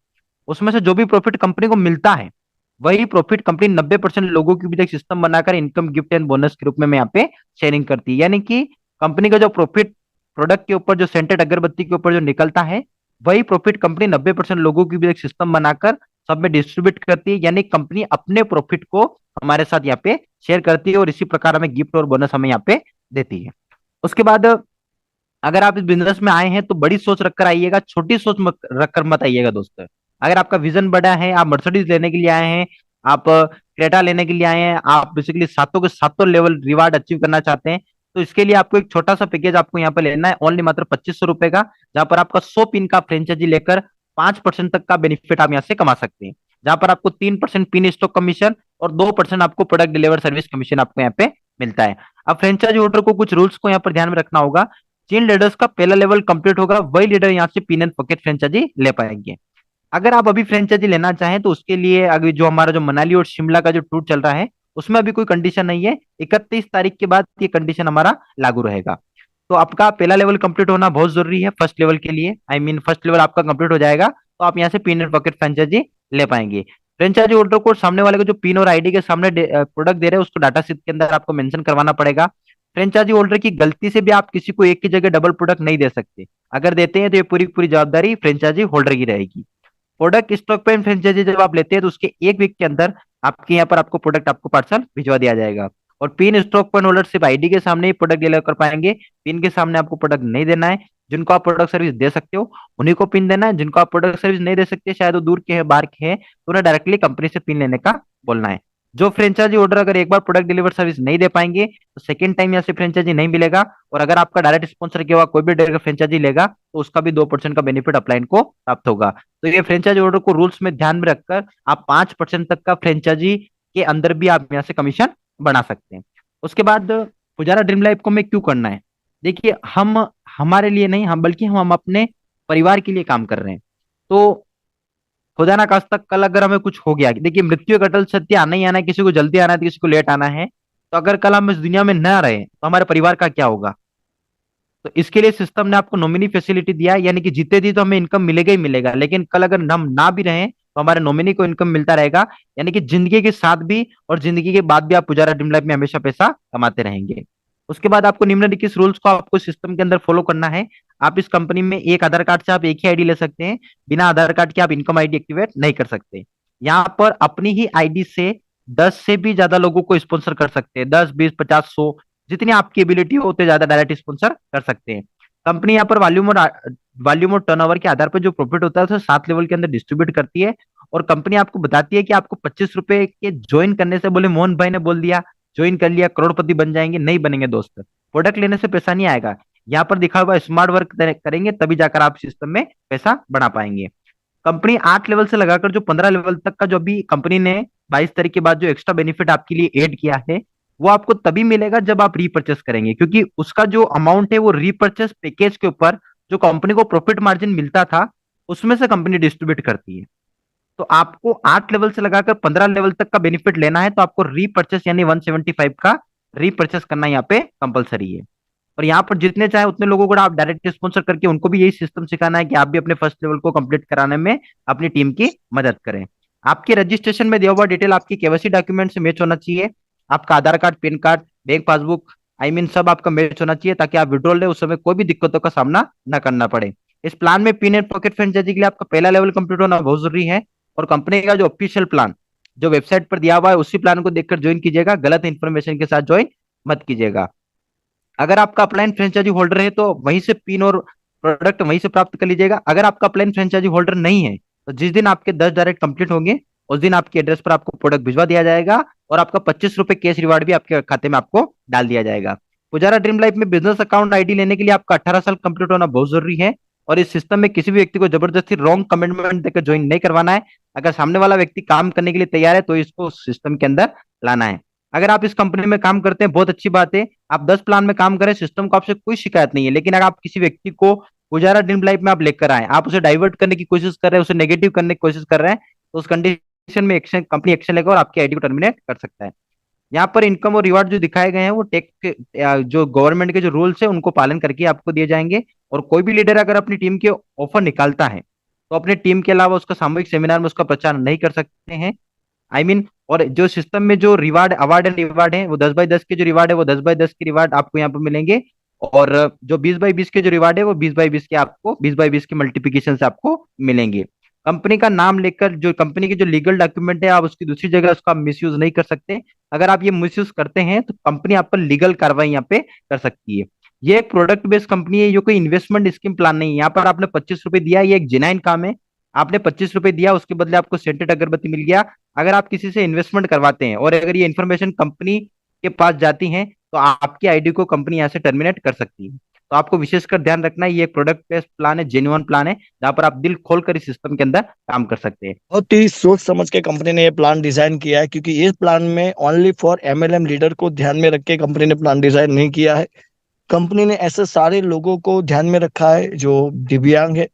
उसमें से जो भी प्रॉफिट कंपनी को मिलता है वही प्रॉफिट कंपनी 90% लोगों की भी एक सिस्टम बनाकर इनकम गिफ्ट एंड बोनस के रूप में यहाँ पे शेयरिंग करती है। यानी कि कंपनी का जो प्रॉफिट प्रोडक्ट के ऊपर, जो सेंटेड अगरबत्ती के ऊपर जो निकलता है, वही प्रॉफिट कंपनी 90% लोगों की भी एक सिस्टम बनाकर सब में डिस्ट्रीब्यूट करती है। यानी कंपनी अपने प्रॉफिट को हमारे साथ यहाँ पे शेयर करती है और इसी प्रकार हमें गिफ्ट और बोनस हमें यहाँ पे देती है। उसके बाद अगर आप इस बिजनेस में आए हैं तो बड़ी सोच रखकर आइएगा, छोटी सोच रखकर मत आइएगा दोस्तों। अगर आपका विजन बड़ा है, आप मर्सिडीज लेने के लिए आए हैं, आप क्रेटा लेने के लिए आए हैं, आप बेसिकली सातों के सातों लेवल रिवार्ड अचीव करना चाहते हैं, तो इसके लिए आपको एक छोटा सा पैकेज आपको यहाँ पे लेना है, ओनली मात्र 2500 रुपए का, जहां पर आपका 100 पिन का फ्रेंचाइजी लेकर 5% तक का बेनिफिट आप यहाँ से कमा सकते हैं। जहां पर आपको 3% पिन स्टॉक कमीशन और 2% आपको प्रोडक्ट डिलीवर सर्विस कमीशन आपको यहाँ पे मिलता है। अब फ्रेंचाइजी होल्डर को कुछ रूल्स को यहाँ पर ध्यान में रखना होगा। जिन लीडर्स का पहला लेवल कंप्लीट होगा वही लीडर यहाँ से पिन एंड पॉकेट फ्रेंचाइजी ले पाएंगे। अगर आप अभी फ्रेंचाइजी लेना चाहें तो उसके लिए अभी जो हमारा जो मनाली और शिमला का जो टूर चल रहा है उसमें अभी कोई कंडीशन नहीं है, 31 तारीख के बाद ये कंडीशन हमारा लागू रहेगा। तो आपका पहला लेवल कंप्लीट होना बहुत जरूरी है फर्स्ट लेवल के लिए, आई मीन फर्स्ट लेवल आपका कंप्लीट हो जाएगा तो आप यहाँ से पिन एंड पॉकेट फ्रेंचाइजी ले पाएंगे। फ्रेंचाइजी होल्डर को सामने वाले को जो पिन और आईडी के सामने प्रोडक्ट दे रहे हैं उसको डाटा शीट के अंदर आपको मेंशन करवाना पड़ेगा। फ्रेंचाइजी होल्डर की गलती से भी आप किसी को एक की जगह डबल प्रोडक्ट नहीं दे सकते। अगर देते हैं तो ये पूरी पूरी जवाबदारी फ्रेंचाइजी होल्डर की रहेगी। प्रोडक्ट स्टॉक पे फ्रेंचाइजी जब आप लेते हैं तो उसके एक वीक के अंदर आपके यहाँ पर आपको प्रोडक्ट आपको पार्सल भिजवा दिया जाएगा। और पिन स्टॉक पॉइंट होल्डर सिर्फ आईडी के सामने ही प्रोडक्ट डिलीवर कर पाएंगे, पिन के सामने आपको प्रोडक्ट नहीं देना है। जिनको आप प्रोडक्ट सर्विस दे सकते हो उन्हीं को पिन देना है, जिनको आप प्रोडक्ट सर्विस नहीं दे सकते, शायद वो दूर के हैं, बाहर के हैं, तो उन्हें डायरेक्टली कंपनी से पिन लेने का बोलना है। जो फ्रेंचाइजी ऑर्डर अगर एक बार प्रोडक्ट डिलीवर सर्विस नहीं दे पाएंगे तो सेकंड टाइम यहाँ से फ्रेंचाइजी नहीं मिलेगा। और अगर आपका डायरेक्ट स्पॉन्सर किया हुआ कोई भी डायरेक्ट फ्रेंचाइजी लेगा तो उसका भी 2% का बेनिफिट अपलाइन को प्राप्त होगा। तो ये फ्रेंचाइजी ऑर्डर को रूल्स में ध्यान में रखकर आप 5% तक का फ्रेंचाइजी के अंदर भी आप यहाँ से कमीशन बना सकते हैं। उसके बाद पुजारा ड्रीम लाइफ को हमें क्यों करना है? देखिए, हम हमारे लिए नहीं, हम बल्कि हम अपने परिवार के लिए काम कर रहे हैं। तो खुदा ना खास्ता कल अगर हमें कुछ हो गया, देखिए मृत्यु एक अटल सत्य, आना ही आना है, किसी को जल्दी आना है तो किसी को लेट आना है। तो अगर कल हम इस दुनिया में न रहे तो हमारे परिवार का क्या होगा? तो इसके लिए सिस्टम ने आपको नॉमिनी फैसिलिटी दिया है, यानी कि जीते जी तो हमें इनकम मिलेगा ही मिलेगा, लेकिन कल अगर हम ना भी रहे तो हमारे नॉमिनी को इनकम मिलता रहेगा। यानी कि जिंदगी के साथ भी और जिंदगी के बाद भी आप पुजारा ड्रीम लाइफ में हमेशा पैसा कमाते रहेंगे। उसके बाद आपको निम्नलिखित रूल्स को आपको सिस्टम के अंदर फॉलो करना है। आप इस कंपनी में एक आधार कार्ड से आप एक ही आईडी ले सकते हैं, बिना आधार कार्ड के आप इनकम आईडी एक्टिवेट नहीं कर सकते। यहाँ पर अपनी ही आईडी से 10 से भी ज्यादा लोगों को स्पॉन्सर कर सकते हैं, 10 20 50 100, जितनी आपकी एबिलिटी हो उतने ज्यादा डायरेक्ट स्पॉन्सर कर सकते हैं। कंपनी यहाँ पर वॉल्यूम और टर्नओवर के आधार पर जो प्रॉफिट होता है उसे 7 लेवल के अंदर डिस्ट्रीब्यूट करती है। और कंपनी आपको बताती है कि आपको 25 रुपए के ज्वाइन करने से, बोले मोहन भाई ने बोल दिया ज्वाइन कर लिया करोड़पति बन जाएंगे, नहीं बनेंगे दोस्त। प्रोडक्ट लेने से पैसा नहीं आएगा। यहाँ पर दिखा हुआ स्मार्ट वर्क करेंगे तभी जाकर आप सिस्टम में पैसा बढ़ा पाएंगे। कंपनी 8 लेवल से लगाकर जो 15 लेवल तक का जो अभी कंपनी ने 22 तारीख के बाद जो एक्स्ट्रा बेनिफिट आपके लिए ऐड किया है, वो आपको तभी मिलेगा जब आप रीपर्चेस करेंगे, क्योंकि उसका जो अमाउंट है वो रीपर्चेस पैकेज के ऊपर जो कंपनी को प्रॉफिट मार्जिन मिलता था उसमें से कंपनी डिस्ट्रीब्यूट करती है। तो आपको 8 लेवल से लगाकर 15 लेवल तक का बेनिफिट लेना है तो आपको रीपर्चेस यानी 175 का रीपर्चेस करना यहाँ पे कंपलसरी है। और यहाँ पर जितने चाहे उतने लोगों को आप डायरेक्ट स्पॉन्सर करके उनको भी यही सिस्टम सिखाना है कि आप भी अपने फर्स्ट लेवल को कंप्लीट कराने में अपनी टीम की मदद करें। आपके रजिस्ट्रेशन में दिया हुआ डिटेल आपकी केवाईसी डॉक्यूमेंट से मैच होना चाहिए। आपका Aadhaar card, PAN card, bank passbook, सब आपका मैच होना चाहिए ताकि आप विड्रॉल ले उस समय कोई भी दिक्कतों का सामना न करना पड़े। इस प्लान में पिन एंड पॉकेट फ्रेंचाइजी के लिए आपका पहला लेवल कंप्लीट होना बहुत जरूरी है। और कंपनी का जो ऑफिशियल प्लान जो वेबसाइट पर दिया हुआ है उसी प्लान को देखकर ज्वाइन कीजिएगा, गलत इंफॉर्मेशन के साथ ज्वाइन मत कीजिएगा। अगर आपका अपलाइन फ्रेंचाइजी होल्डर है तो वहीं से पिन और प्रोडक्ट वहीं से प्राप्त कर लीजिएगा। अगर आपका अपलाइन फ्रेंचाइजी होल्डर नहीं है तो जिस दिन आपके 10 डायरेक्ट कंप्लीट होंगे उस दिन आपके एड्रेस पर आपको प्रोडक्ट भिजवा दिया जाएगा और आपका 25 रुपए कैश रिवार्ड भी आपके खाते में आपको डाल दिया जाएगा। पुजारा ड्रीम लाइफ में बिजनेस अकाउंट आईडी लेने के लिए आपका 18 साल कंप्लीट होना बहुत जरूरी है। और इस सिस्टम में किसी भी व्यक्ति को जबरदस्ती रॉन्ग कमिटमेंट देकर ज्वाइन नहीं करवाना है। अगर सामने वाला व्यक्ति काम करने के लिए तैयार है तो इसको सिस्टम के अंदर लाना है। अगर आप इस कंपनी में काम करते हैं बहुत अच्छी बात है, आप 10 प्लान में काम करें, सिस्टम को आपसे कोई शिकायत नहीं है। लेकिन अगर आप किसी व्यक्ति को गुजारा ड्रीम लाइफ में आप लेकर आए, आप उसे डाइवर्ट करने की कोशिश कर रहे हैं, उसे नेगेटिव करने की कोशिश कर रहे हैं, तो उस कंडीशन में एक्शन कंपनी एक्शन लेगा और आपकी आईडी को टर्मिनेट कर सकता है। यहाँ पर इनकम और रिवार्ड जो दिखाए गए हैं वो जो गवर्नमेंट के जो रूल्स है उनको पालन करके आपको दिए जाएंगे। और कोई भी लीडर अगर अपनी टीम के ऑफर निकालता है तो अपने टीम के अलावा उसका सामूहिक सेमिनार में उसका प्रचार नहीं कर सकते हैं। और जो सिस्टम में जो रिवार्ड अवार्ड एंड रिवार्ड है वो 10x10 के जो रिवार्ड है वो 10x10 के रिवार्ड आपको यहाँ पर मिलेंगे। और जो 20x20 के जो रिवार्ड है वो 20x20 के आपको 20x20 के मल्टीप्लीकेशन से आपको मिलेंगे। कंपनी का नाम लेकर जो कंपनी के जो लीगल डॉक्यूमेंट है आप उसकी दूसरी जगह उसका मिसयूज नहीं कर सकते। अगर आप ये मिसयूज करते हैं तो कंपनी आप पर लीगल कार्रवाई यहाँ पे कर सकती है। ये एक प्रोडक्ट बेस्ड कंपनी है, ये कोई इन्वेस्टमेंट स्कीम प्लान नहीं है। यहाँ पर आपने 25 रुपए दिया, ये एक जेन्युइन काम है। आपने 25 रुपए दिया उसके बदले आपको सेंटेड अगरबत्ती मिल गया। अगर आप किसी से इन्वेस्टमेंट करवाते हैं और अगर ये इन्फॉर्मेशन कंपनी के पास जाती है तो आपकी आईडी को कंपनी यहाँ से टर्मिनेट कर सकती है। तो आपको विशेषकर ध्यान रखना है ये एक प्रोडक्ट बेस्ड प्लान है, जेन्युइन प्लान है जहां पर आप दिल खोलकर इस सिस्टम के अंदर काम कर सकते हैं। बहुत ही सोच समझ के कंपनी ने ये प्लान डिजाइन किया है, क्योंकि इस प्लान में ओनली फॉर एमएलएम लीडर को ध्यान में रख के कंपनी ने प्लान डिजाइन नहीं किया है। कंपनी ने ऐसे सारे लोगों को ध्यान में रखा है जो दिव्यांग है,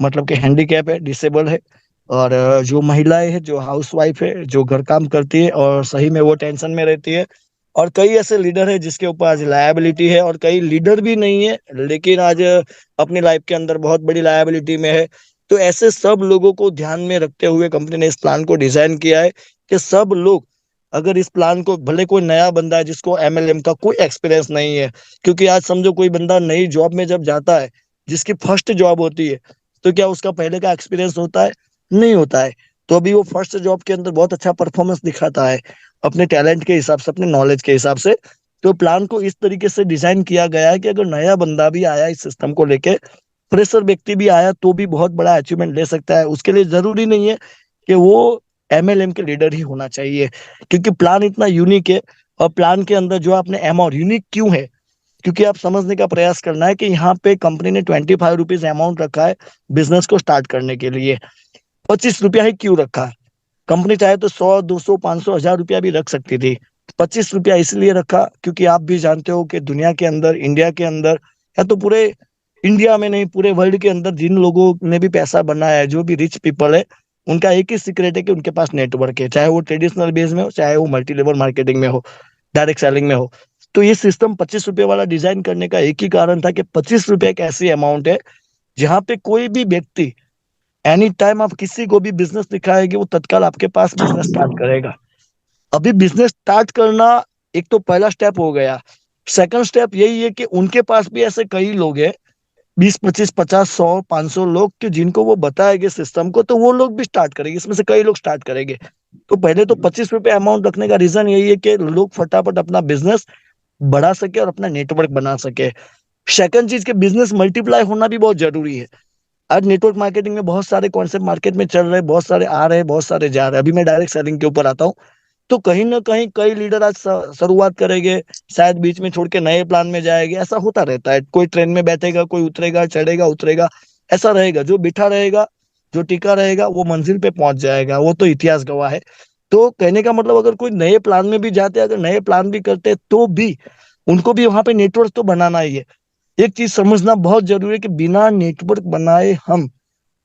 मतलब कि हैंडीकैप है, डिसेबल है, और जो महिलाएं है, जो हाउसवाइफ है, जो घर काम करती है और सही में वो टेंशन में रहती है। और कई ऐसे लीडर है जिसके ऊपर आज लायबिलिटी है, और कई लीडर भी नहीं है लेकिन आज अपनी लाइफ के अंदर बहुत बड़ी लायबिलिटी में है। तो ऐसे सब लोगों को ध्यान में रखते हुए कंपनी ने इस प्लान को डिजाइन किया है कि सब लोग अगर इस प्लान को, भले कोई नया बंदा है जिसको एमएलएम का कोई एक्सपीरियंस नहीं है, क्योंकि आज समझो कोई बंदा नई जॉब में जब जाता है, जिसकी फर्स्ट जॉब होती है, तो क्या उसका पहले का एक्सपीरियंस होता है? नहीं होता है। तो अभी वो फर्स्ट जॉब के अंदर बहुत अच्छा परफॉर्मेंस दिखाता है अपने टैलेंट के हिसाब से, अपने नॉलेज के हिसाब से। तो प्लान को इस तरीके से डिजाइन किया गया है कि अगर नया बंदा भी आया इस सिस्टम को लेके, फ्रेशर व्यक्ति भी आया तो भी बहुत बड़ा अचीवमेंट ले सकता है। उसके लिए जरूरी नहीं है कि वो एमएलएम के लीडर ही होना चाहिए, क्योंकि प्लान इतना यूनिक है। और प्लान के अंदर जो आपने अमाउंट यूनिक क्यों है, क्योंकि आप समझने का प्रयास करना है कि यहाँ पे कंपनी ने 25 रुपीज अमाउंट रखा है बिजनेस को स्टार्ट करने के लिए। 25 रुपया ही क्यों रखा है? कंपनी चाहे तो 100, 200, 500, 1000 रुपया भी रख सकती थी। 25 रुपया इसलिए रखा क्योंकि आप भी जानते हो कि दुनिया के अंदर, इंडिया के अंदर, या तो पूरे इंडिया में नहीं पूरे वर्ल्ड के अंदर जिन लोगों ने भी पैसा बनाया है, जो भी रिच पीपल है, उनका एक ही सीक्रेट है कि उनके पास नेटवर्क है, चाहे वो ट्रेडिशनल बेस में हो, चाहे वो मल्टी लेवल मार्केटिंग में हो, डायरेक्ट सेलिंग में हो। तो ये सिस्टम 25 रुपये वाला डिजाइन करने का एक ही कारण था कि 25 रुपये एक ऐसी अमाउंट है जहां पे कोई भी व्यक्ति एनी टाइम आप किसी को भी बिजनेस दिखाएगी, वो तत्काल आपके पास बिजनेस स्टार्ट करेगा। अभी बिजनेस स्टार्ट करना एक तो पहला स्टेप हो गया। सेकंड स्टेप यही है कि उनके पास भी ऐसे कई लोग हैं, 20, 25, 50, 100, 500 लोग, कि जिनको वो बताएंगे सिस्टम को, तो वो लोग भी स्टार्ट करेंगे। इसमें से कई लोग स्टार्ट करेंगे। तो पहले तो 25 रुपये अमाउंट रखने का रीजन यही है कि लोग फटाफट अपना बिजनेस बढ़ा सके और अपना नेटवर्क बना सके। सेकंड चीज के बिजनेस मल्टीप्लाई होना भी बहुत जरूरी है। आज नेटवर्क मार्केटिंग में बहुत सारे कॉन्सेप्ट मार्केट में चल रहे हैं, बहुत सारे आ रहे हैं, बहुत सारे जा रहे हैं। अभी मैं डायरेक्ट सेलिंग के ऊपर आता हूँ। तो कहीं ना कहीं कई लीडर आज शुरुआत करेंगे, शायद बीच में छोड़ के नए प्लान में जाएंगे। ऐसा होता रहता है, कोई ट्रेन में बैठेगा, कोई उतरेगा, चढ़ेगा, उतरेगा, ऐसा रहेगा। जो बिठा रहेगा, जो टिका रहेगा, वो मंजिल पे पहुंच जाएगा, वो तो इतिहास गवाह है। तो कहने का मतलब, अगर कोई नए प्लान में भी जाते, अगर नए प्लान भी करते, तो भी उनको भी वहां पे नेटवर्क तो बनाना ही है। एक चीज समझना बहुत जरूरी है कि बिना नेटवर्क बनाए हम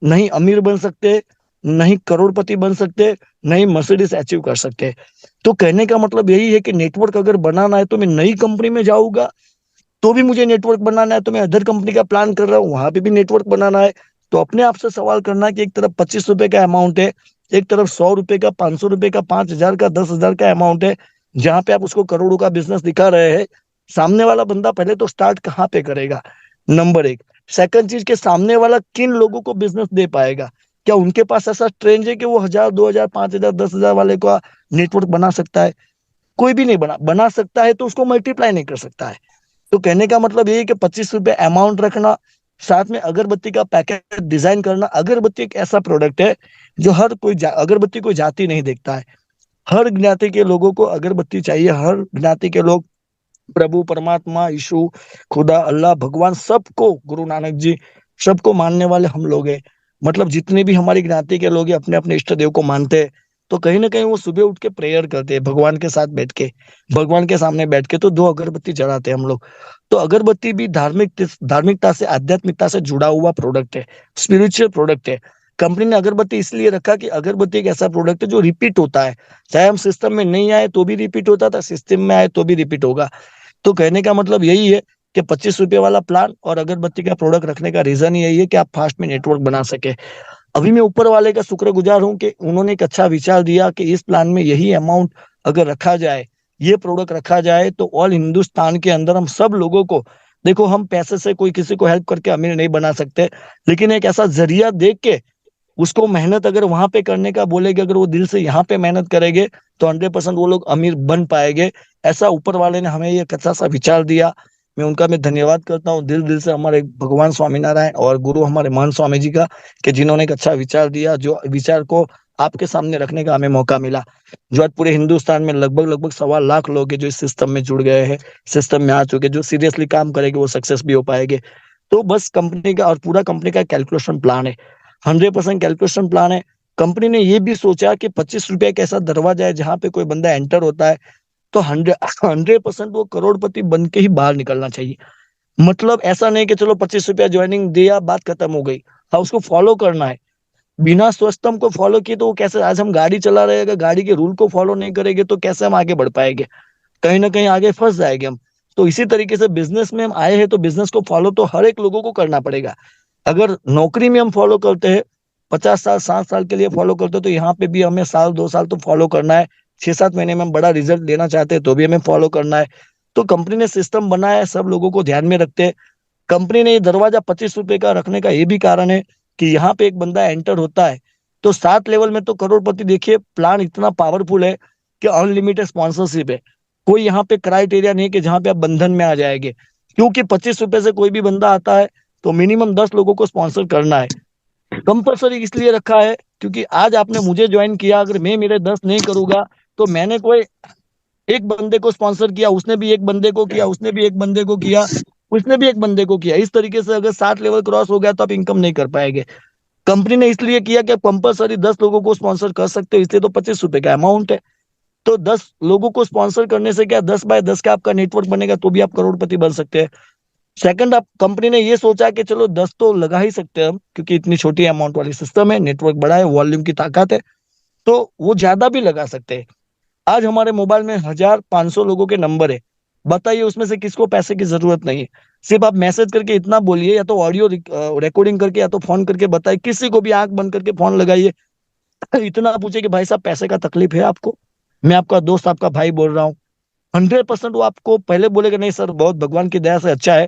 नहीं अमीर बन सकते, नहीं करोड़पति बन सकते, नहीं मर्सिडीज अचीव कर सकते। तो कहने का मतलब यही है कि नेटवर्क अगर बनाना है तो मैं नई कंपनी में जाऊंगा तो भी मुझे नेटवर्क बनाना है, तो मैं अदर कंपनी का प्लान कर रहा हूँ वहां पे भी नेटवर्क बनाना है। तो अपने आप से सवाल करना कि एक तरफ 25 रुपए का अमाउंट है, एक तरफ 100 रुपए का, 500 रुपए का, 5,000 का, 10,000 का अमाउंट है, जहां पे आप उसको करोड़ों का बिजनेस दिखा रहे हैं। सामने वाला बंदा पहले तो स्टार्ट कहाँ पे करेगा, नंबर एक। सेकंड चीज के सामने वाला किन लोगों को बिजनेस दे पाएगा, क्या उनके पास ऐसा ट्रेंड है कि वो 1,000, 2,000, 5,000, 10,000 वाले का नेटवर्क बना सकता है? कोई भी नहीं बना सकता है, तो उसको मल्टीप्लाई नहीं कर सकता है। तो कहने का मतलब ये है कि 25 रुपए अमाउंट रखना, साथ में अगरबत्ती का पैकेट डिजाइन करना। अगरबत्ती एक ऐसा प्रोडक्ट है जो हर कोई अगरबत्ती कोई जाति नहीं देखता है। हर ज्ञाति के लोगों को अगरबत्ती चाहिए। हर ज्ञाति के लोग प्रभु, परमात्मा, यीशु, खुदा, अल्लाह, भगवान, सबको, गुरु नानक जी, सबको मानने वाले हम लोग हैं। मतलब जितने भी हमारी ज्ञाति के लोग हैं, अपने अपने इष्ट देव को मानते हैं। तो कहीं ना कहीं वो सुबह उठ के प्रेयर करते हैं भगवान के साथ बैठ के, भगवान के सामने बैठ के। तो 2 अगरबत्ती जलाते हैं हम लोग। तो अगरबत्ती भी धार्मिकता से, आध्यात्मिकता से जुड़ा हुआ प्रोडक्ट है, स्पिरिचुअल प्रोडक्ट है। कंपनी ने अगरबत्ती इसलिए रखा कि अगरबत्ती एक ऐसा प्रोडक्ट है जो रिपीट होता है। चाहे हम सिस्टम में नहीं आए तो भी रिपीट होता था, सिस्टम में आए तो भी रिपीट होगा। तो कहने का मतलब यही है कि 25 रुपए वाला प्लान और अगरबत्ती का प्रोडक्ट रखने का रीजन यही है कि आप फास्ट में नेटवर्क बना सके। अभी मैं ऊपर वाले का शुक्रगुजार हूं कि उन्होंने एक अच्छा विचार दिया कि इस प्लान में यही अमाउंट अगर रखा जाए, ये प्रोडक्ट रखा जाए, तो ऑल हिंदुस्तान के अंदर हम सब लोगों को, देखो हम पैसे से कोई किसी को हेल्प करके अमीर नहीं बना सकते, लेकिन एक ऐसा जरिया देख के उसको मेहनत अगर वहां पे करने का बोलेगे, अगर वो दिल से यहाँ पे मेहनत करेंगे, तो 100% वो लोग अमीर बन पाएंगे। ऐसा ऊपर वाले ने हमें ये अच्छा सा विचार दिया। मैं धन्यवाद करता हूँ दिल दिल से हमारे भगवान स्वामीनारायण और गुरु हमारे महान स्वामी जी का, कि जिन्होंने एक अच्छा विचार दिया, जो विचार को आपके सामने रखने का हमें मौका मिला। जो आज पूरे हिंदुस्तान में लगभग लगभग 1.25 लाख लोग हैं जो इस सिस्टम में जुड़ गए हैं, सिस्टम में आ चुके, जो सीरियसली काम करेंगे वो सक्सेस भी हो पाएंगे। तो बस कंपनी का और पूरा कंपनी का कैलकुलेशन प्लान है, 100% कैलकुलेशन प्लान है। कंपनी ने ये भी सोचा कि 25 रुपए का ऐसा दरवाजा है जहां पे कोई बंदा एंटर होता है तो 100% वो करोड़पति बन के ही बाहर निकलना चाहिए। मतलब ऐसा नहीं कि चलो 25 रुपया ज्वाइनिंग दिया, बात खत्म हो गई। हाँ, उसको फॉलो करना है। बिना स्वच्छतम को फॉलो किए तो वो कैसे, आज हम गाड़ी चला रहे हैं, अगर गाड़ी के रूल को फॉलो नहीं करेंगे तो कैसे हम आगे बढ़ पाएंगे, कहीं ना कहीं आगे फंस जाएंगे हम। तो इसी तरीके से बिजनेस में हम आए हैं तो बिजनेस को फॉलो तो हर एक लोगों को करना पड़ेगा। अगर नौकरी में हम फॉलो करते हैं, 50 साल 60 साल के लिए फॉलो करते हैं, तो यहाँ पे भी हमें साल 2 साल तो फॉलो करना है। 6-7 महीने में हम बड़ा रिजल्ट लेना चाहते हैं तो भी हमें फॉलो करना है। तो कंपनी ने सिस्टम बनाया है, सब लोगों को ध्यान में रखते हैं। कंपनी ने ये दरवाजा 25 रुपए का रखने का ये भी कारण है कि यहाँ पे एक बंदा एंटर होता है तो 7 लेवल में तो करोड़पति। देखिए प्लान इतना पावरफुल है कि अनलिमिटेड स्पॉन्सरशिप है। कोई यहाँ पे क्राइटेरिया नहीं कि जहाँ पे आप बंधन में आ जाएंगे, क्योंकि 25 रुपए से कोई भी बंदा आता है तो मिनिमम 10 लोगों को स्पॉन्सर करना है। कंपलसरी इसलिए रखा है क्योंकि आज आपने मुझे ज्वाइन किया, अगर मैं मेरे 10 नहीं करूंगा तो मैंने कोई एक बंदे को स्पॉन्सर किया, उसने भी एक बंदे को किया, उसने भी एक बंदे को किया, उसने भी एक बंदे को किया। इस तरीके से अगर 7 लेवल क्रॉस हो गया तो आप इनकम नहीं कर पाएंगे। कंपनी ने इसलिए किया कि आप कंपलसरी 10 लोगों को स्पॉन्सर कर सकते हो, इसलिए तो 25 रुपए का अमाउंट है। तो 10 लोगों को स्पॉन्सर करने से क्या, 10 बाय 10 का आपका नेटवर्क बनेगा तो भी आप करोड़पति बन सकते हैं। सेकंड, आप कंपनी ने ये सोचा कि चलो 10 तो लगा ही सकते हैं हम, क्योंकि इतनी छोटी अमाउंट वाली सिस्टम है, नेटवर्क बड़ा है, वॉल्यूम की ताकत है, तो वो ज्यादा भी लगा सकते हैं। आज हमारे मोबाइल में 1,500 लोगों के नंबर है। बताइए उसमें से किसको पैसे की जरूरत नहीं है। सिर्फ आप मैसेज करके इतना बोलिए, या तो ऑडियो रिकॉर्डिंग करके, या तो फोन करके बताइए, किसी को भी आंख बंद करके फोन लगाइए, इतना पूछे कि भाई साहब पैसे का तकलीफ है आपको, मैं आपका दोस्त, आपका भाई बोल रहा हूँ। 100% वो आपको पहले बोलेगा नहीं सर बहुत भगवान की दया से अच्छा है।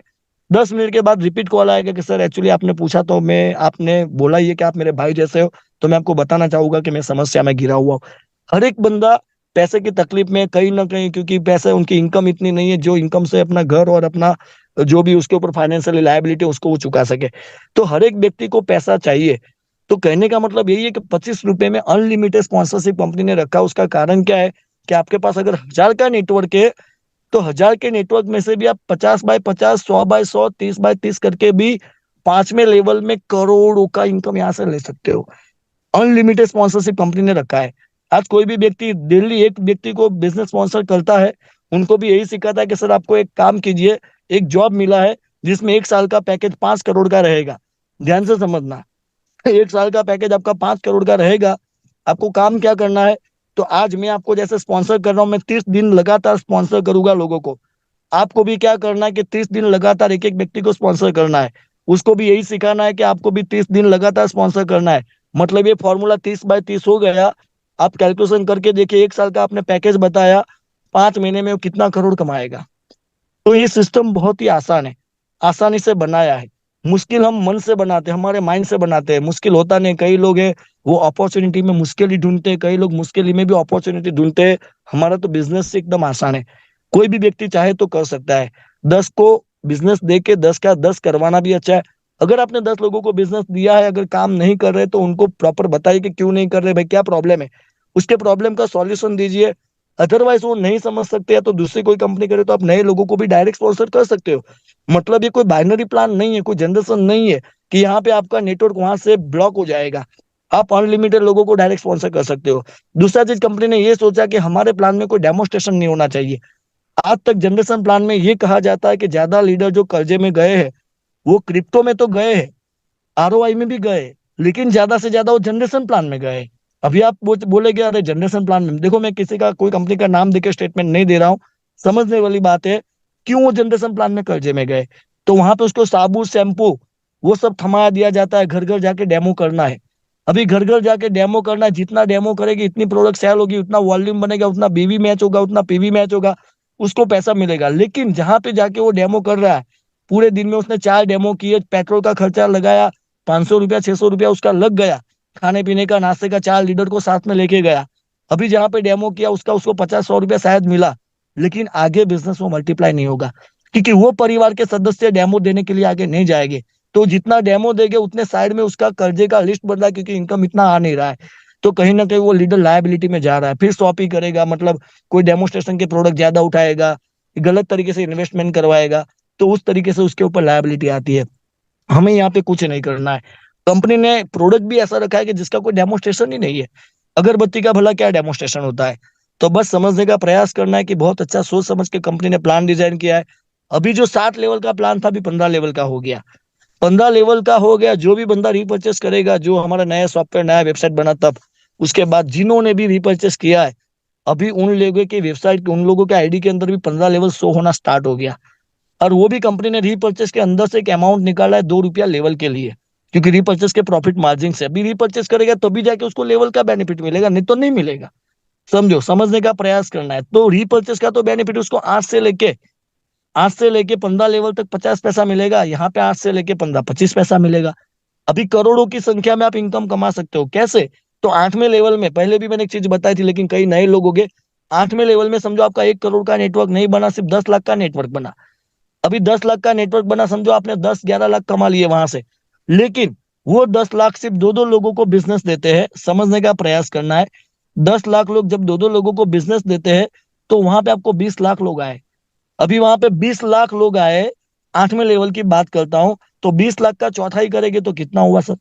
10 मिनट के बाद रिपीट कॉल आएगा कि सर एक्चुअली आपने पूछा तो मैं, आपने बोला ये कि आप मेरे भाई जैसे हो, तो मैं आपको बताना चाहूंगा कि मैं समस्या में घिरा हुआ हूँ। हर एक बंदा पैसे की तकलीफ में कहीं ना कहीं, क्योंकि पैसे उनकी इनकम इतनी नहीं है जो इनकम से अपना घर और अपना जो भी उसके ऊपर फाइनेंशियल लायबिलिटी उसको वो चुका सके। तो हर एक व्यक्ति को पैसा चाहिए। तो कहने का मतलब यही है कि 25 रुपए में अनलिमिटेड स्पॉन्सरशिप कंपनी ने रखा। उसका कारण क्या है कि आपके पास अगर 1000 का नेटवर्क है तो 1000 के नेटवर्क में से भी आप 50 बाय 50, 100 बाय 100, 30 बाय 30 करके भी 5वें लेवल में करोड़ों का इनकम यहाँ से ले सकते हो। अनलिमिटेड स्पॉन्सरशिप कंपनी ने रखा है। आज कोई भी व्यक्ति डेली एक व्यक्ति को बिजनेस स्पॉन्सर करता है, उनको भी यही सिखाता है कि सर आपको एक काम कीजिए, एक जॉब मिला है जिसमें 1 साल का पैकेज 5 करोड़ का रहेगा। ध्यान से समझना, 1 साल का पैकेज आपका 5 करोड़ का रहेगा। आपको काम क्या करना है, तो आज मैं आपको जैसे स्पॉन्सर कर रहा हूँ, मैं 30 दिन लगातार स्पॉन्सर करूंगा लोगों को। आपको भी क्या करना है कि 30 दिन लगातार एक एक व्यक्ति को स्पॉन्सर करना है। उसको भी यही सिखाना है कि आपको भी 30 दिन लगातार स्पॉन्सर करना है। मतलब ये फॉर्मूला 30 बाय 30 हो गया। आप कैलकुलेशन करके देखिए, 1 साल का आपने पैकेज बताया, 5 महीने में वो कितना करोड़ कमाएगा। तो ये सिस्टम बहुत ही आसान है, आसानी से बनाया है। मुश्किल हम मन से बनाते हैं, हमारे माइंड से बनाते हैं, मुश्किल होता नहीं। कई लोग हैं वो अपॉर्चुनिटी में मुश्किल ही ढूंढते हैं, कई लोग मुश्किल में भी अपॉर्चुनिटी ढूंढते हैं। हमारा तो बिजनेस से एकदम आसान है, कोई भी व्यक्ति चाहे तो कर सकता है। 10 को बिजनेस दे के 10 का 10 करवाना भी अच्छा है। अगर आपने 10 लोगों को बिजनेस दिया है, अगर काम नहीं कर रहे तो उनको प्रॉपर बताइए कि क्यों नहीं कर रहे, भाई क्या प्रॉब्लम है, उसके प्रॉब्लम का सॉल्यूशन दीजिए। अदरवाइज वो नहीं समझ सकते या तो दूसरी कोई कंपनी करे तो आप नए लोगों को भी डायरेक्ट स्पॉन्सर कर सकते हो। मतलब ये कोई बाइनरी प्लान नहीं है, कोई जनरेशन नहीं है कि यहाँ पे आपका नेटवर्क वहां से ब्लॉक हो जाएगा। आप अनलिमिटेड लोगों को डायरेक्ट स्पॉन्सर कर सकते हो। दूसरा चीज, कंपनी ने ये सोचा कि हमारे प्लान में कोई डेमोस्ट्रेशन नहीं होना चाहिए। आज तक जनरेशन प्लान में ये कहा जाता है कि ज्यादा लीडर जो कर्जे में गए हैं वो क्रिप्टो में तो गए हैं, आरओआई में भी गए, लेकिन ज्यादा से ज्यादा वो जनरेशन प्लान में गए। अभी आप बोलेगे अरे जनरेशन प्लान में, देखो मैं किसी का कोई कंपनी का नाम देकर स्टेटमेंट नहीं दे रहा हूँ, समझने वाली बात है। क्यों वो जनरेशन प्लान में कर्जे में गए, तो वहां पे उसको साबुन शैम्पू वो सब थमा दिया जाता है, घर घर जाके डेमो करना है। अभी घर घर जाके डेमो करना है, जितना डेमो करेगी इतनी प्रोडक्ट सेल होगी, उतना वॉल्यूम बनेगा, उतना बीवी मैच होगा, उतना पीवी मैच होगा, उसको पैसा मिलेगा। लेकिन जहां पे जाके वो डेमो कर रहा है, पूरे दिन में उसने 4 डेमो किए, पेट्रोल का खर्चा लगाया, 500 रुपया 600 रुपया उसका लग गया, खाने पीने का नाश्ते का 4 लीडर को साथ में लेके गया। अभी जहां पे डेमो किया उसका उसको 50-100 रुपया शायद मिला, लेकिन आगे बिजनेस वो मल्टीप्लाई नहीं होगा, क्योंकि वो परिवार के सदस्य डेमो देने के लिए आगे नहीं जाएंगे। तो जितना डेमो देंगे उतने साइड में उसका कर्जे का लिस्ट बन रहा है, क्योंकि इनकम इतना आ नहीं रहा है। तो कहीं ना कहीं वो लीडर लायबिलिटी में जा रहा है, फिर शॉपिंग करेगा, मतलब कोई डेमोस्ट्रेशन के प्रोडक्ट ज्यादा उठाएगा, गलत तरीके से इन्वेस्टमेंट करवाएगा, तो उस तरीके से उसके ऊपर लायबिलिटी आती है। हमें यहाँ पे कुछ नहीं करना है। कंपनी ने प्रोडक्ट भी ऐसा रखा है कि जिसका कोई डेमोस्ट्रेशन ही नहीं है। अगरबत्ती का भला क्या डेमोस्ट्रेशन होता है। तो बस समझने का प्रयास करना है कि बहुत अच्छा सोच समझ के कंपनी ने प्लान डिजाइन किया है। अभी जो 7 लेवल का प्लान था अभी 15 लेवल का हो गया। 15 लेवल का हो गया। जो भी बंदा रीपर्चेस करेगा, जो हमारा नया सॉफ्टवेयर नया वेबसाइट बना तब, उसके बाद जिन्होंने भी रीपर्चेस किया है, अभी उन लोगों की वेबसाइट उन लोगों के आईडी के अंदर भी 15 लेवल शो होना स्टार्ट हो गया। और वो भी कंपनी ने रीपर्चेस के अंदर से एक अमाउंट निकाला है 2 रुपया लेवल के लिए, क्योंकि रीपर्चेस के प्रॉफिट मार्जिन से अभी रीपर्चेस करेगा तभी जाके उसको लेवल का बेनिफिट मिलेगा, नहीं तो नहीं मिलेगा। समझो, समझने का प्रयास करना है। तो रीपर्चेस का तो बेनिफिट उसको आज से लेके 15 लेवल तक 50 पैसा मिलेगा। यहाँ पे 8 से लेके 15 25 पैसा मिलेगा। अभी करोड़ों की संख्या में आप इनकम कमा सकते हो। कैसे? तो 8वें लेवल में, पहले भी मैंने एक चीज बताई थी लेकिन कई नए लोग हो गए। 8वें लेवल में समझो आपका 1 करोड़ का नेटवर्क नहीं बना, सिर्फ 10 लाख का नेटवर्क बना। अभी 10 लाख का नेटवर्क बना, समझो आपने 10-11 लाख कमा लिए वहां से। लेकिन वो 10 लाख सिर्फ 2-2 लोगों को बिजनेस देते हैं। समझने का प्रयास करना है। 10 लाख लोग जब 2-2 लोगों को बिजनेस देते हैं तो वहां पे आपको 20 लाख लोग आए। अभी वहां पे 20 लाख लोग आए। 8वें लेवल की बात करता हूं, तो 20 लाख का चौथाई करेंगे तो कितना हुआ सर?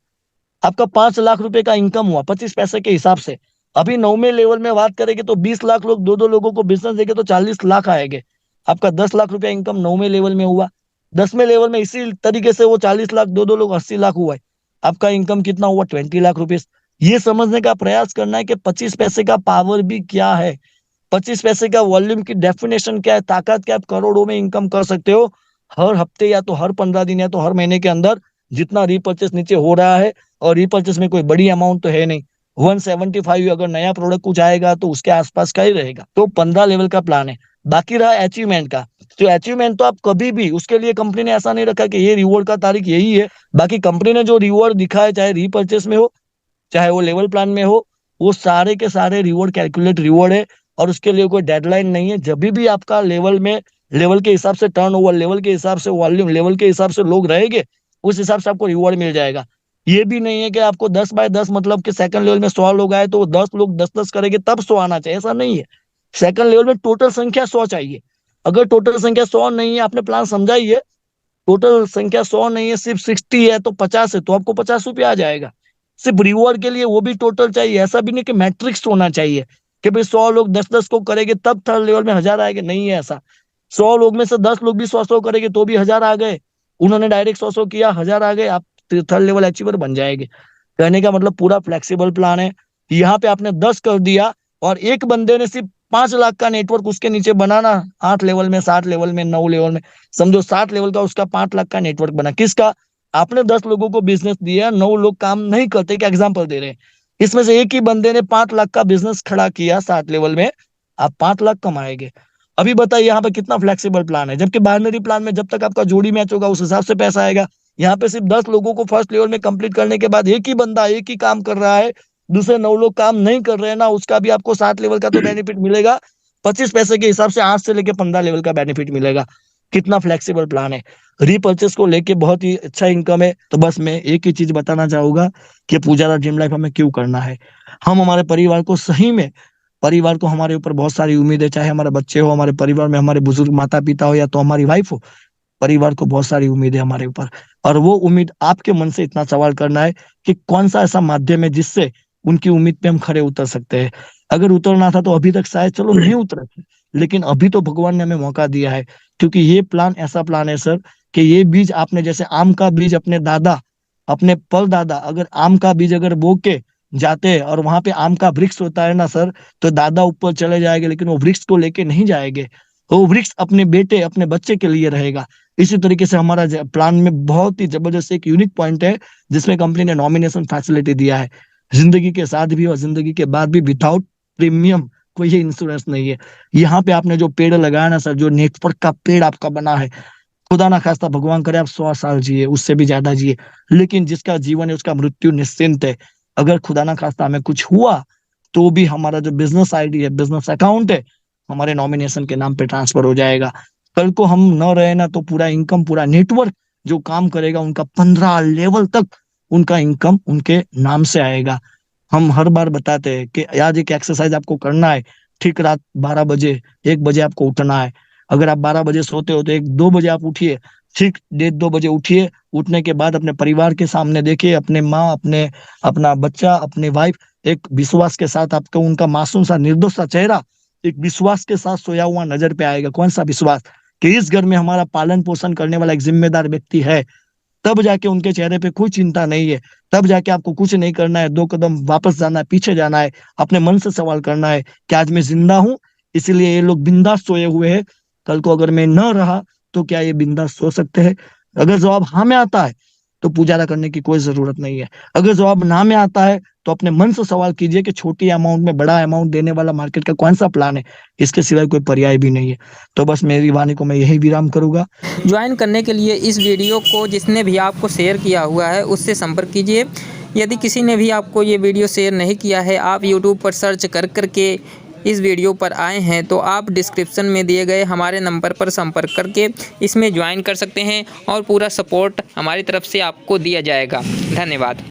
आपका 5 लाख रुपए का इनकम हुआ 25 पैसे के हिसाब से। अभी 9वें लेवल में बात करेंगे तो 20 लाख लोग 2-2 लोगों को बिजनेस देंगे तो 40 लाख आएंगे। आपका 10 लाख रुपया इनकम 9वें लेवल में हुआ। 10वें लेवल में इसी तरीके से वो 40 लाख 2-2 लोग 80 लाख हुआ है। आपका इनकम कितना हुआ? 20 लाख रुपीज। ये समझने का प्रयास करना है कि 25 पैसे का पावर भी क्या है, 25 पैसे का वॉल्यूम की डेफिनेशन क्या है, ताकत क्या है। आप करोड़ों में इनकम कर सकते हो हर हफ्ते या तो हर 15 दिन या तो हर महीने के अंदर, जितना रीपर्चेस नीचे हो रहा है। और रीपर्चेस में कोई बड़ी अमाउंट तो है नहीं, 175। अगर नया प्रोडक्ट कुछ आएगा तो उसके आसपास का ही रहेगा। तो 15 लेवल का प्लान है। बाकी रहा अचीवमेंट का, तो अचीवमेंट तो आप कभी भी, उसके लिए कंपनी ने ऐसा नहीं रखा कि ये रिवॉर्ड का तारीख यही है। बाकी कंपनी ने जो रिवॉर्ड दिखा है, चाहे रीपर्चेस में हो चाहे वो लेवल प्लान में हो, वो सारे के सारे रिवॉर्ड कैलकुलेट रिवॉर्ड है। और उसके लिए कोई डेडलाइन नहीं है। जब भी आपका लेवल के हिसाब से टर्नओवर, लेवल के हिसाब से वॉल्यूम, लेवल के हिसाब से लोग रहेंगे, उस हिसाब से आपको रिवॉर्ड मिल जाएगा। ये भी नहीं है कि आपको 10 बाय 10 मतलब कि सेकंड लेवल में 100 लोग आए तो वो 10 लोग 10-10 करेंगे तब 100 आना चाहिए, ऐसा नहीं है। सेकंड लेवल में टोटल संख्या 100 चाहिए। अगर टोटल संख्या 100 नहीं है, आपने प्लान समझा ही है, टोटल संख्या 100 नहीं है, सिर्फ 60 है तो 50 है, तो आपको 50 रुपया आ जाएगा। सिर्फ रिवॉर्ड के लिए वो भी टोटल चाहिए। ऐसा भी नहीं कि मैट्रिक्स होना चाहिए कि भाई 100 लोग 10-10 को करेंगे तब थर्ड लेवल में 1000 आएंगे, नहीं है ऐसा। 100 लोग में से 10 लोग भी 100-100 करेंगे तो भी 1000 आ गए। उन्होंने डायरेक्ट 100-100 किया, 1000 आ गए, आप थर्ड लेवल अचीवर बन जाएंगे। कहने का मतलब पूरा फ्लेक्सिबल प्लान है। यहाँ पे आपने 10 कर दिया और एक बंदे ने सिर्फ 5 लाख का नेटवर्क उसके नीचे बनाना, 8 लेवल में, 7 लेवल में, 9 लेवल में, समझो 7 लेवल का उसका 5 लाख का नेटवर्क बना। किसका? आपने 10 लोगों को बिजनेस दिया, 9 लोग काम नहीं करते, क्या एग्जाम्पल दे रहे हैं। इसमें से एक ही बंदे ने 5 लाख का बिजनेस खड़ा किया 7 लेवल में, आप 5 लाख कमाएंगे। अभी बताइए यहाँ पे कितना फ्लेक्सिबल प्लान है। जबकि बाइनरी प्लान में जब तक आपका जोड़ी मैच होगा उस हिसाब से पैसा आएगा। यहाँ पे सिर्फ 10 लोगों को फर्स्ट लेवल में कंप्लीट करने के बाद एक ही बंदा एक ही काम कर रहा है, दूसरे 9 लोग काम नहीं कर रहे हैं ना, उसका भी आपको 7 लेवल का तो बेनिफिट मिलेगा, 25 पैसे के हिसाब से 8 से लेके 15 लेवल का बेनिफिट मिलेगा। कितना फ्लेक्सिबल प्लान है। रीपर्चेस को लेके बहुत ही अच्छा इनकम है। तो बस मैं एक ही चीज बताना चाहूंगा कि पुजारा ड्रीम लाइफ हमें क्यों करना है। हम हमारे परिवार को सही में, परिवार को हमारे ऊपर बहुत सारी उम्मीद है, चाहे हमारे बच्चे हो, हमारे परिवार में हमारे बुजुर्ग माता पिता हो या तो हमारी वाइफ हो, परिवार को बहुत सारी उम्मीद है हमारे ऊपर। और वो उम्मीद आपके मन से इतना सवाल करना है कि कौन सा ऐसा माध्यम है जिससे उनकी उम्मीद पे हम खड़े उतर सकते हैं। अगर उतरना था तो अभी तक शायद चलो नहीं उतरे थे, लेकिन अभी तो भगवान ने हमें मौका दिया है। क्योंकि ये प्लान ऐसा प्लान है सर कि ये बीज आपने, जैसे आम का बीज अपने दादा, अपने परदादा अगर आम का बीज अगर बो के जाते हैं और वहां पे आम का वृक्ष होता है ना सर, तो दादा ऊपर चले जाएंगे लेकिन वो वृक्ष को लेके नहीं जाएंगे, वो वृक्ष अपने बेटे अपने बच्चे के लिए रहेगा। इसी तरीके से हमारा प्लान में बहुत ही जबरदस्त एक यूनिक पॉइंट है जिसमें कंपनी ने नॉमिनेशन फैसिलिटी दिया है। जिंदगी के साथ भी और जिंदगी के बाद भी विदाउट प्रीमियम कोई इंश्योरेंस नहीं है। यहाँ पे आपने जो पेड़ लगाया ना सर, जो नेटवर्क का पेड़ आपका बना है, खुदा ना खास्ता भगवान करे आप 100 साल जिए, उससे भी ज्यादा जिए, लेकिन जिसका जीवन है उसका मृत्यु निश्चिंत है। अगर खुदा ना खास्ता हमें कुछ हुआ तो भी हमारा जो बिजनेस आईडी है, बिजनेस अकाउंट है, हमारे नॉमिनेशन के नाम पे ट्रांसफर हो जाएगा। कल को हम न रहे ना तो पूरा इनकम, पूरा नेटवर्क जो काम करेगा उनका 15 लेवल तक उनका इनकम उनके नाम से आएगा। हम हर बार बताते हैं कि आज एक एक्सरसाइज आपको करना है, ठीक रात 12 बजे 1 बजे आपको उठना है। अगर आप 12 बजे सोते हो तो 1-2 बजे आप उठिए, ठीक 1:30-2 बजे उठिए। उठने के बाद अपने परिवार के सामने देखिए, अपने माँ, अपना बच्चा, अपने वाइफ, एक विश्वास के साथ आपको उनका मासूम सा निर्दोष सा चेहरा एक विश्वास के साथ सोया हुआ नजर पे आएगा। कौन सा विश्वास? कि इस घर में हमारा पालन पोषण करने वाला एक जिम्मेदार व्यक्ति है। तब जाके उनके चेहरे पे कोई चिंता नहीं है, तब जाके आपको कुछ नहीं करना है, 2 कदम वापस जाना है, पीछे जाना है, अपने मन से सवाल करना है कि आज मैं जिंदा हूं, इसलिए ये लोग बिंदास सोए हुए हैं, कल को अगर मैं न रहा तो क्या ये बिंदास सो सकते हैं? अगर जवाब हाँ में आता है तो पुजारा करने की कोई जरूरत नहीं है। अगर जवाब ना में आता है तो अपने मन से सवाल कीजिए कि छोटी अमाउंट में बड़ा अमाउंट देने वाला मार्केट का कौन सा प्लान है, इसके सिवाय कोई पर्याय भी नहीं है। तो बस मेरी वाणी को मैं यही विराम करूंगा। ज्वाइन करने के लिए इस वीडियो को जिसने भी आपको शेयर किया हुआ है उससे संपर्क कीजिए। यदि किसी ने भी आपको ये वीडियो शेयर नहीं किया है, आप यूट्यूब पर सर्च कर के इस वीडियो पर आए हैं तो आप डिस्क्रिप्शन में दिए गए हमारे नंबर पर संपर्क करके इसमें ज्वाइन कर सकते हैं और पूरा सपोर्ट हमारी तरफ से आपको दिया जाएगा। धन्यवाद।